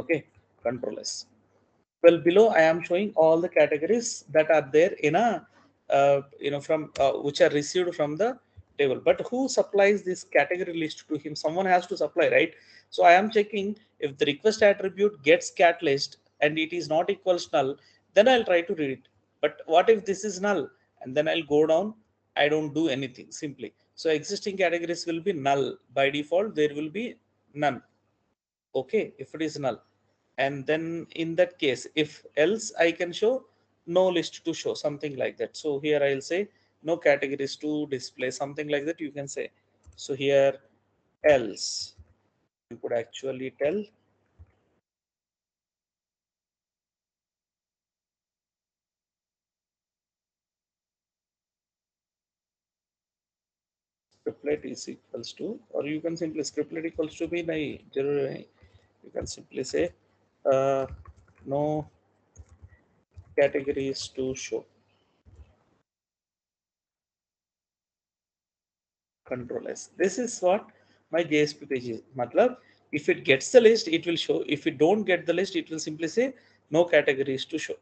S1: Okay, control S. Well, below I am showing all the categories that are there in a from which are received from the table. But who supplies this category list to him? Someone has to supply, right? So I am checking if the request attribute gets cat list and it is not equals null, then I'll try to read it. But what if this is null? And then I'll go down. I don't do anything simply. So existing categories will be null by default. There will be none. Okay, if it is null. And then in that case, if else, I can show no list to show, something like that. So here I'll say no categories to display, something like that you can say. So here else, you could actually tell scriptlet is equals to, or you can simply scriptlet equals to be nahi, zarur nahi. You can simply say no categories to show. Control S. This is what my JSP page is. Matlab, if it gets the list, it will show. If it don't get the list, it will simply say no categories to show.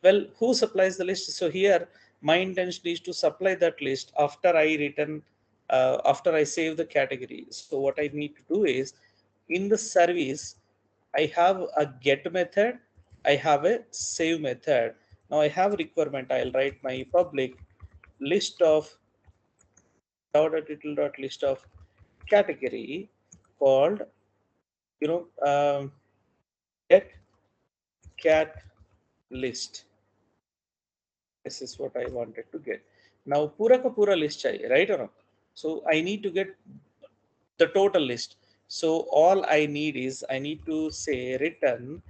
S1: Well, who supplies the list? So here, my intention is to supply that list after I return, after I save the category. So what I need to do is, in the service, I have a get method, I have a save method. Now I have requirement. I'll write my public list of list of category called get cat list. This is what I wanted to get. Now pura ka pura list chahiye, right or no? So I need to get the total list. So all I need is I need to say return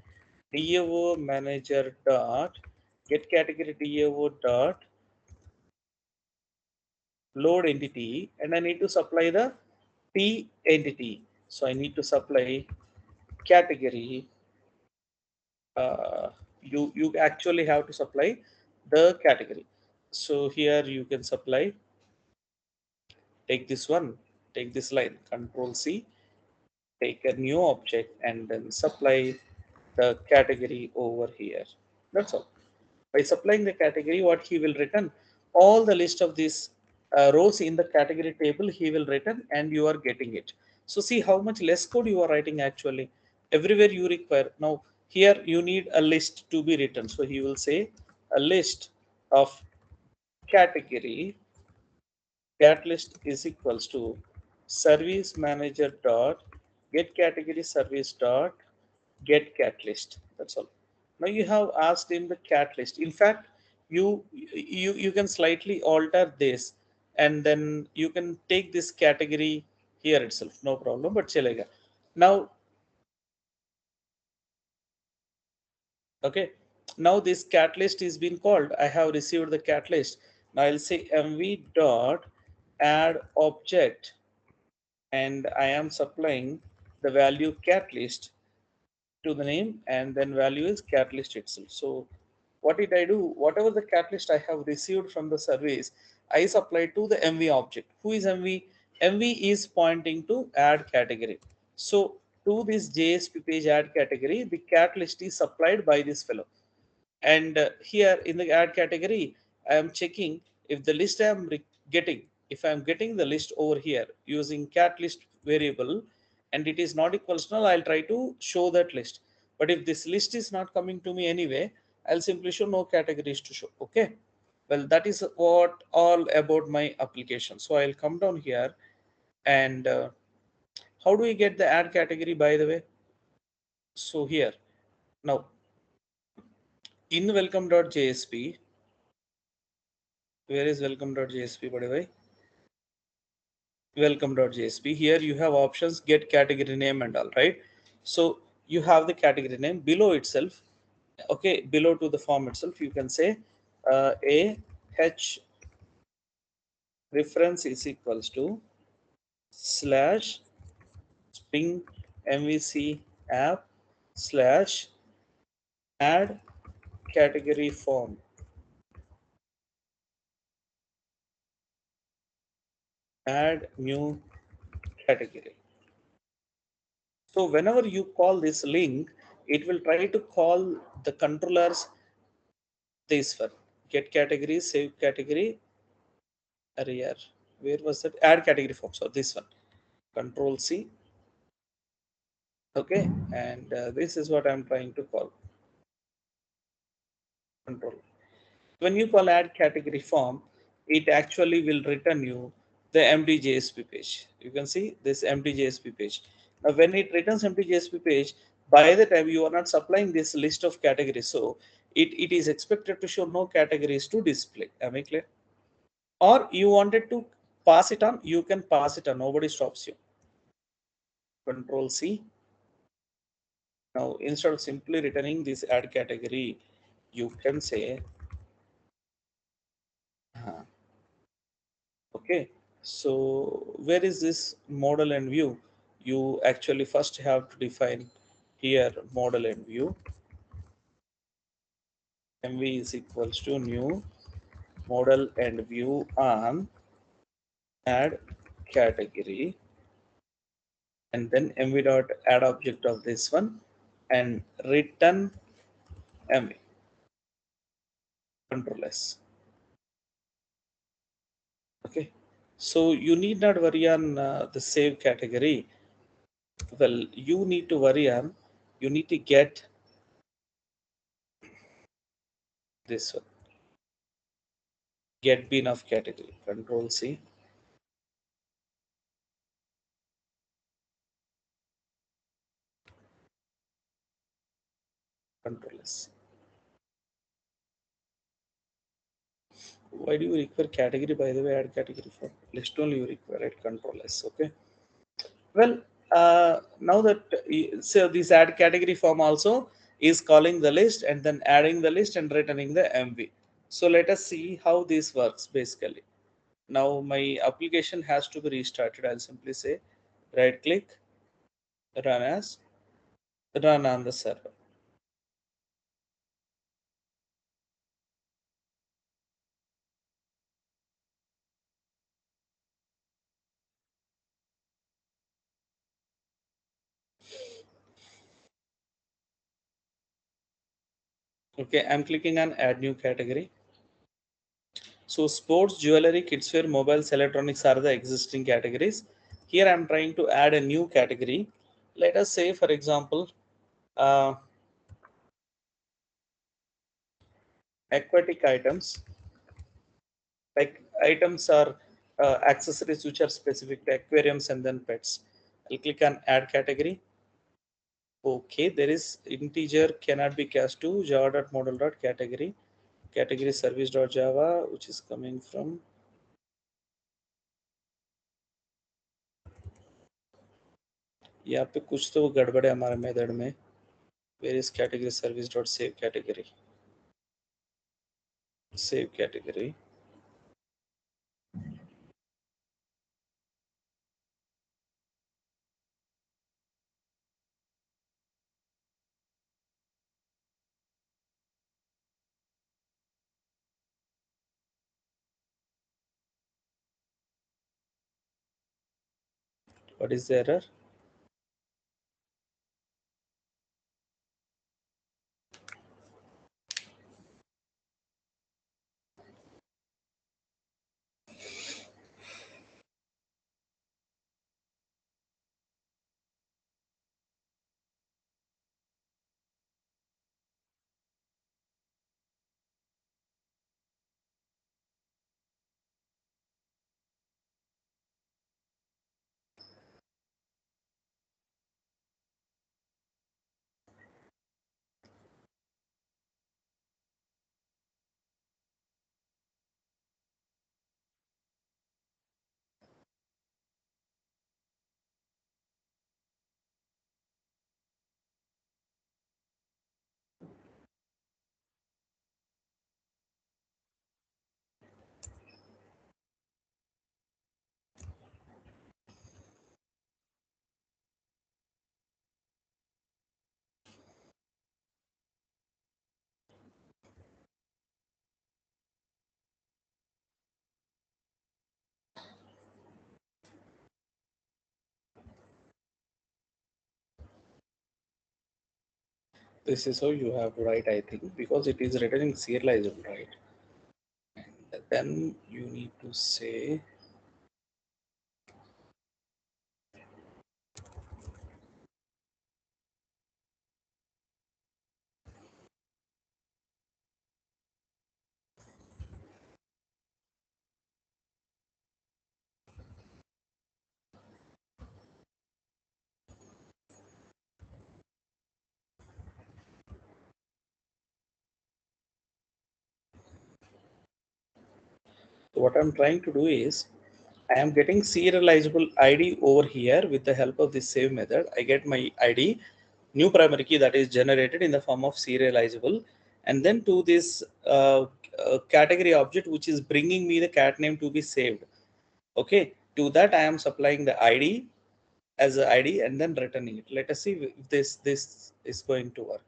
S1: DAO manager dot get category DAO dot load entity, and I need to supply the T entity. So I need to supply category. You actually have to supply the category. So here you can supply, take this one, take this line, control C, take a new object and then supply the category over here. That's all. By supplying the category, what he will return, all the list of these rows in the category table he will return, and you are getting it. So see how much less code you are writing actually. Everywhere you require. Now here you need a list to be written. So he will say a list of category cat list is equals to service manager dot get category service dot get cat list. That's all. Now you have asked him the cat list. In fact, you can slightly alter this, and then you can take this category here itself, no problem, but chalega. Now, okay, now this cat list is being called. I have received the cat list. Now I'll say mv dot add object, and I am supplying the value cat list to the name, and then value is cat list itself. So what did I do? Whatever the cat list I have received from the service, I supply to the MV object. Who is MV? MV is pointing to add category. So to this JSP page add category, the cat list is supplied by this fellow. And here in the add category, I am checking if the list I am getting, if I am getting the list over here using cat list variable and it is not equals null, I'll try to show that list. But if this list is not coming to me anyway, I'll simply show no categories to show. Okay, well, that is what all about my application. So I'll come down here, and how do we get the add category, by the way? So here, now in welcome.jsp, where is welcome.jsp, by the way? welcome.jsp. Here you have options, get category name and all, right? So you have the category name below itself. Okay, below to the form itself, you can say a h reference is equals to slash spring MVC app slash add category form, add new category. So whenever you call this link, it will try to call the controllers this one, get category, save category, array. Where was that? Add category form. So this one, Control C. Okay, and this is what I'm trying to call control. When you call add category form, it actually will return you the empty JSP page. You can see this empty JSP page. Now, when it returns empty JSP page, by the time you are not supplying this list of categories, so it is expected to show no categories to display. Am I clear? Or you wanted to pass it on, you can pass it on. Nobody stops you. Control C. Now, instead of simply returning this add category, you can say, okay, so where is this model and view? You actually first have to define here model and view. MV is equals to new model and view on add category, and then MV dot add object of this one and return MV control S. Okay, so you need not worry on the save category. Well, you need to worry on, you need to get this one, get bin of category, control C. Control S. Why do you require category, by the way? Add category for list only you require it, control S. Okay, well, now that so this add category form also is calling the list and then adding the list and returning the MV. So let us see how this works basically. Now my application has to be restarted. I'll simply say right click, run as, run on the server. Okay, I'm clicking on add new category. So sports, jewelry, kidswear, mobiles, electronics are the existing categories. Here I'm trying to add a new category. Let us say, for example, uh, aquatic items. Like items are accessories which are specific to aquariums and then pets. I'll click on add category. Okay, there is integer cannot be cast to java.model.category category service.java, which is coming from. यहाँ पे कुछ तो गड़बड़ है हमारे method में. Where is category service dot save category? Save category. What is the error? This is how you have to write, I think, because it is written in serializable, right? And then you need to say what I'm trying to do is I am getting serializable ID over here with the help of this save method. I get my ID, new primary key that is generated in the form of serializable, and then to this category object which is bringing me the cat name to be saved. Okay, to that I am supplying the ID as a ID and then returning it. Let us see if this is going to work.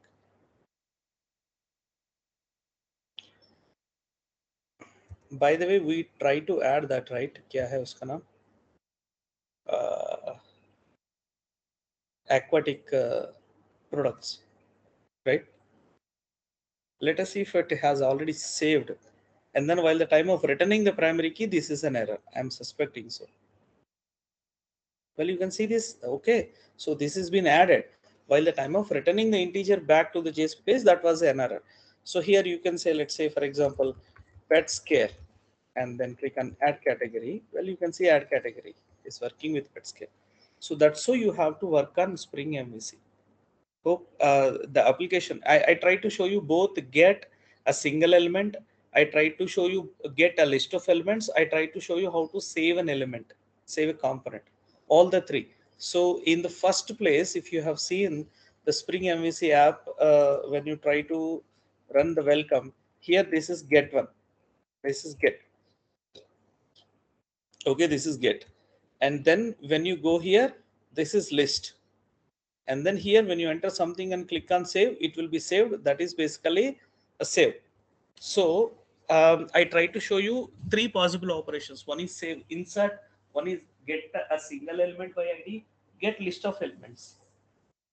S1: By the way, we try to add that, right? क्या है उसका नाम? Aquatic products, right? Let us see if it has already saved. And then while the time of returning the primary key, this is an error. I'm suspecting so. Well, you can see this. Okay, so this has been added. While the time of returning the integer back to the JSP page, that was an error. So here you can say, let's say, for example, pets care, and then click on add category. Well, you can see add category is working with pets care. So that's so you have to work on Spring MVC. Hope the application, I try to show you both get a single element. I try to show you get a list of elements. I try to show you how to save an element, save a component, all the three. So in the first place, if you have seen the Spring MVC app, when you try to run the welcome, here this is get one, this is get. Okay, this is get. And then when you go here, this is list. And then here when you enter something and click on save, it will be saved. That is basically a save. So I try to show you three possible operations. One is save insert, one is get a single element by ID, get list of elements.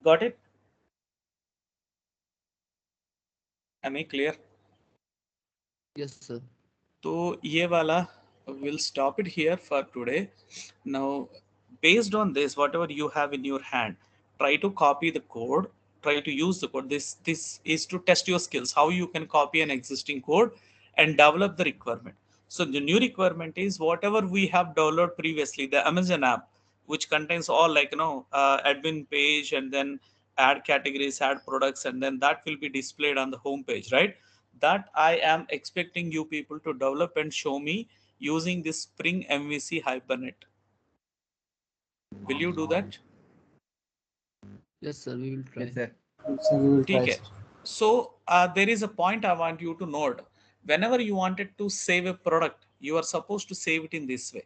S1: Got it? Am I clear?
S2: Yes, sir.
S1: तो ये वाला we'll stop it here for today. Now, based on this, whatever you have in your hand, try to copy the code. Try to use the code. This is to test your skills. How you can copy an existing code and develop the requirement. So the new requirement is whatever we have downloaded previously, the Amazon app, which contains all like admin page and then add categories, add products, and then that will be displayed on the home page, right? That I am expecting you people to develop and show me using this Spring MVC Hibernate. Will you do that?
S2: Yes, sir. We will try.
S4: Yes, sir.
S5: So we will try.
S1: ठीक है. So there is a point I want you to note. Whenever you wanted to save a product, you are supposed to save it in this way.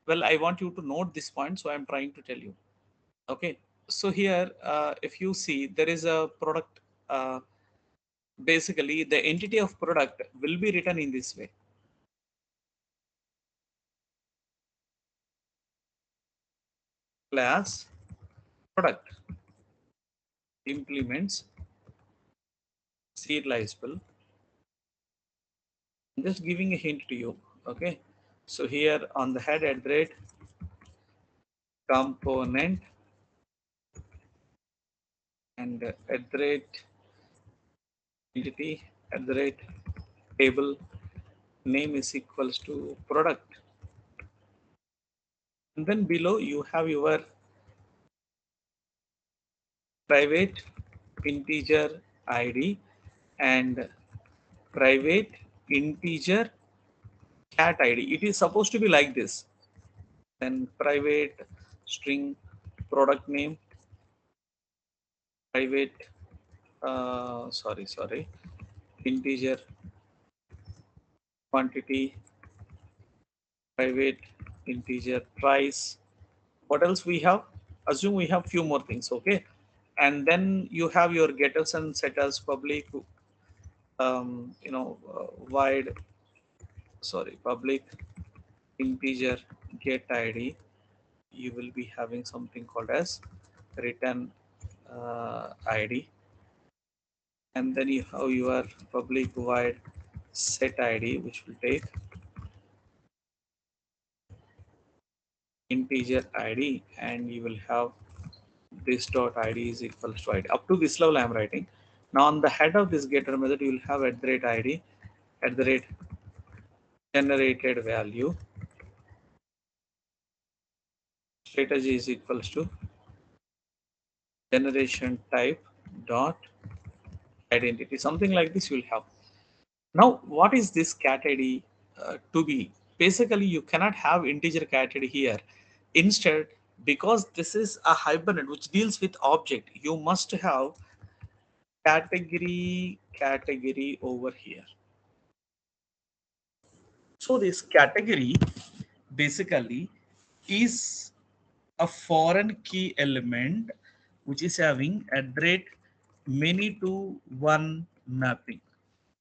S1: Well, I want you to note this point, so I'm trying to tell you. Okay. So here, if you see, there is a product. Basically, the entity of product will be written in this way. Class product implements serializable. I'm just giving a hint to you. Okay. So here on the head at the rate component and at the rate entity at the rate table name is equals to product. And then below you have your private integer ID and private integer cat ID. It is supposed to be like this. Then private string product name, private sorry, integer quantity, private integer price. What else we have? Assume we have few more things, okay? And then you have your getters and setters public, wide, public integer get ID. You will be having something called as return ID. and then you have your public void set id, which will take integer id, and you will have this dot id is equals to id. Up to this level I am writing. Now on the head of this getter method, you will have at the rate id, at the rate generated value, strategy is equals to generation type dot identity, something like this you will have. Now what is this cat id to be? Basically you cannot have integer cat id here. Instead, because this is a Hibernate which deals with object, you must have category over here. So this category basically is a foreign key element which is having at rate many to one mapping.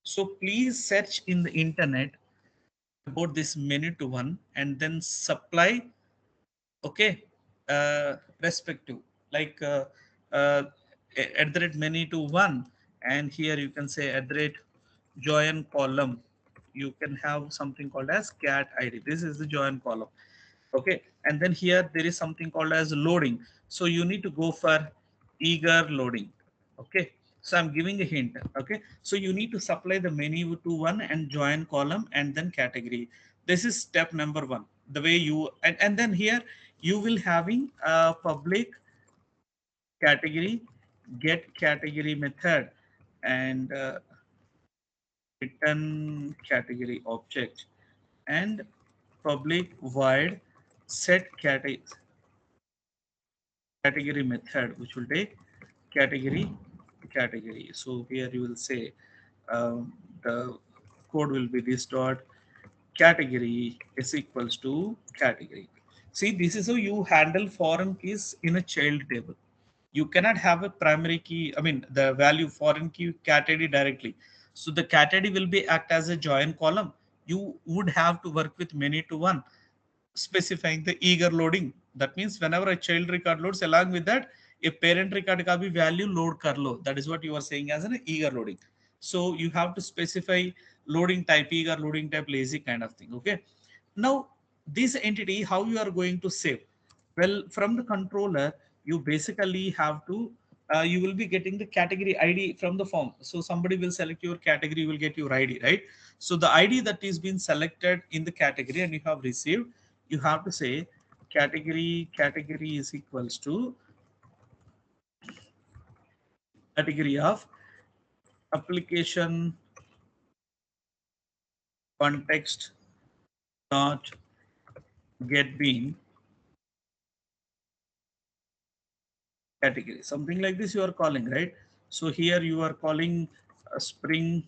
S1: So please search in the internet about this many to one and then supply, okay, respective, like uh, at the rate many to one, and here you can say at the rate join column, you can have something called as cat id. This is the join column, okay, and then here there is something called as loading, so you need to go for eager loading, okay. So I'm giving a hint, okay. So you need to supply the menu to one and join column and then category. This is step number one, the way you, and then here you will having a public category get category method and return category object and public void set category method, which will take category. So here you will say the code will be this dot category is equals to category. See, this is how you handle foreign keys in a child table. You cannot have a primary key, I mean the value foreign key cat id directly. So the cat id will be act as a join column. You would have to work with many to one, specifying the eager loading. That means whenever a child record loads, along with that a parent record ka bhi value load kar lo. That is what you are saying as an eager loading. So you have to specify loading type, eager loading type, lazy kind of thing, okay. Now this entity, how you are going to save? Well, from the controller you basically have to you will be getting the category id from the form. So somebody will select your category, you will get your id, right? So the id that is being selected in the category and you have received, you have to say category is equals to category of application context dot get bean category, something like this you are calling, right? So here you are calling spring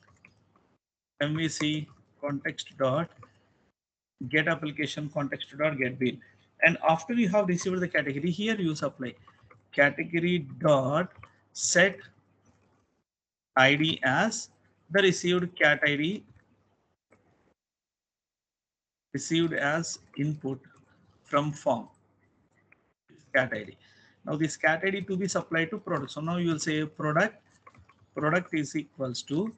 S1: MVC context dot get application context dot get bean, and after you have received the category, here you supply category dot set id as the received cat id received as input from form cat id. Now this cat id to be supplied to product. So now you will say product is equals to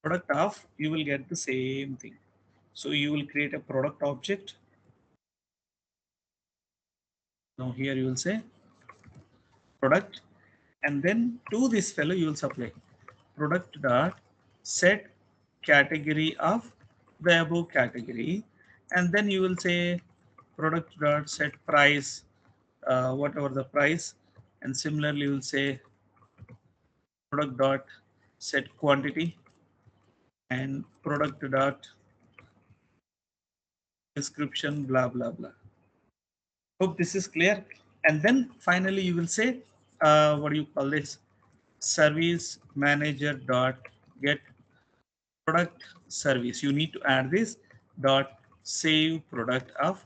S1: product of, you will get the same thing. So you will create a product object. Now here you will say product, and then to this fellow you will supply product dot set category of the above category, and then you will say product dot set price, whatever the price, and similarly you will say product dot set quantity and product dot description blah blah blah. Hope this is clear. And then finally you will say what do you call this, service manager dot get product service. You need to add this dot save product of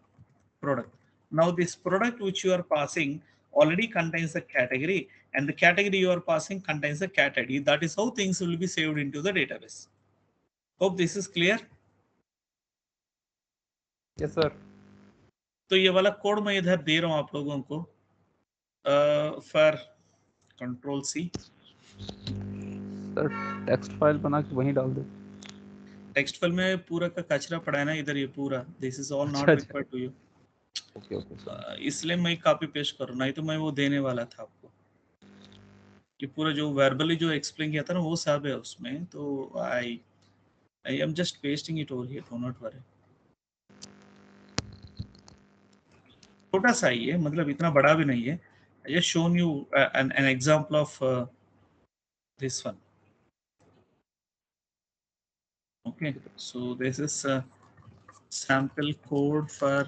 S1: product. Now this product which you are passing already contains the category, and the category you are passing contains the cat id. That is how things will be saved into the database. Hope this is clear.
S2: Yes, sir.
S1: तो ये वाला code मैं इधर दे रहा हूं आप लोगों को for control C,
S4: sir text file बना के वहीं डाल दे।
S1: टेक्स्ट फाइल में पूरा का कचरा पड़ा है ना इधर, ये पूरा दिस इज ऑल नॉट
S4: अच्छा।
S1: Required to you.
S4: Okay okay sir.
S1: इसलिए मैं कॉपी पेस्ट कर रहा हूं, नहीं तो मैं वो देने वाला था आपको। ये पूरा जो वर्बली जो एक्सप्लेन किया था ना वो सब है उसमें, तो I am just pasting it over here, do not worry. छोटा सा ही है, मतलब इतना बड़ा भी नहीं है। I just shown you an example of this one. Okay, so this is a sample code for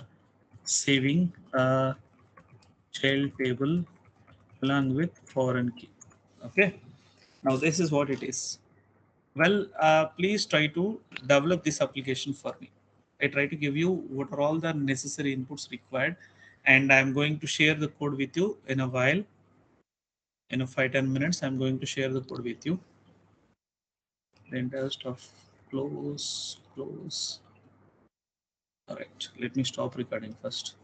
S1: saving a child table along with foreign key. Okay, now this is what it is. Well, please try to develop this application for me. I try to give you what are all the necessary inputs required, and I'm going to share the code with you in a while. In a 5-10 minutes, I'm going to share the code with you. The entire stuff. Close. All right, let me stop recording first.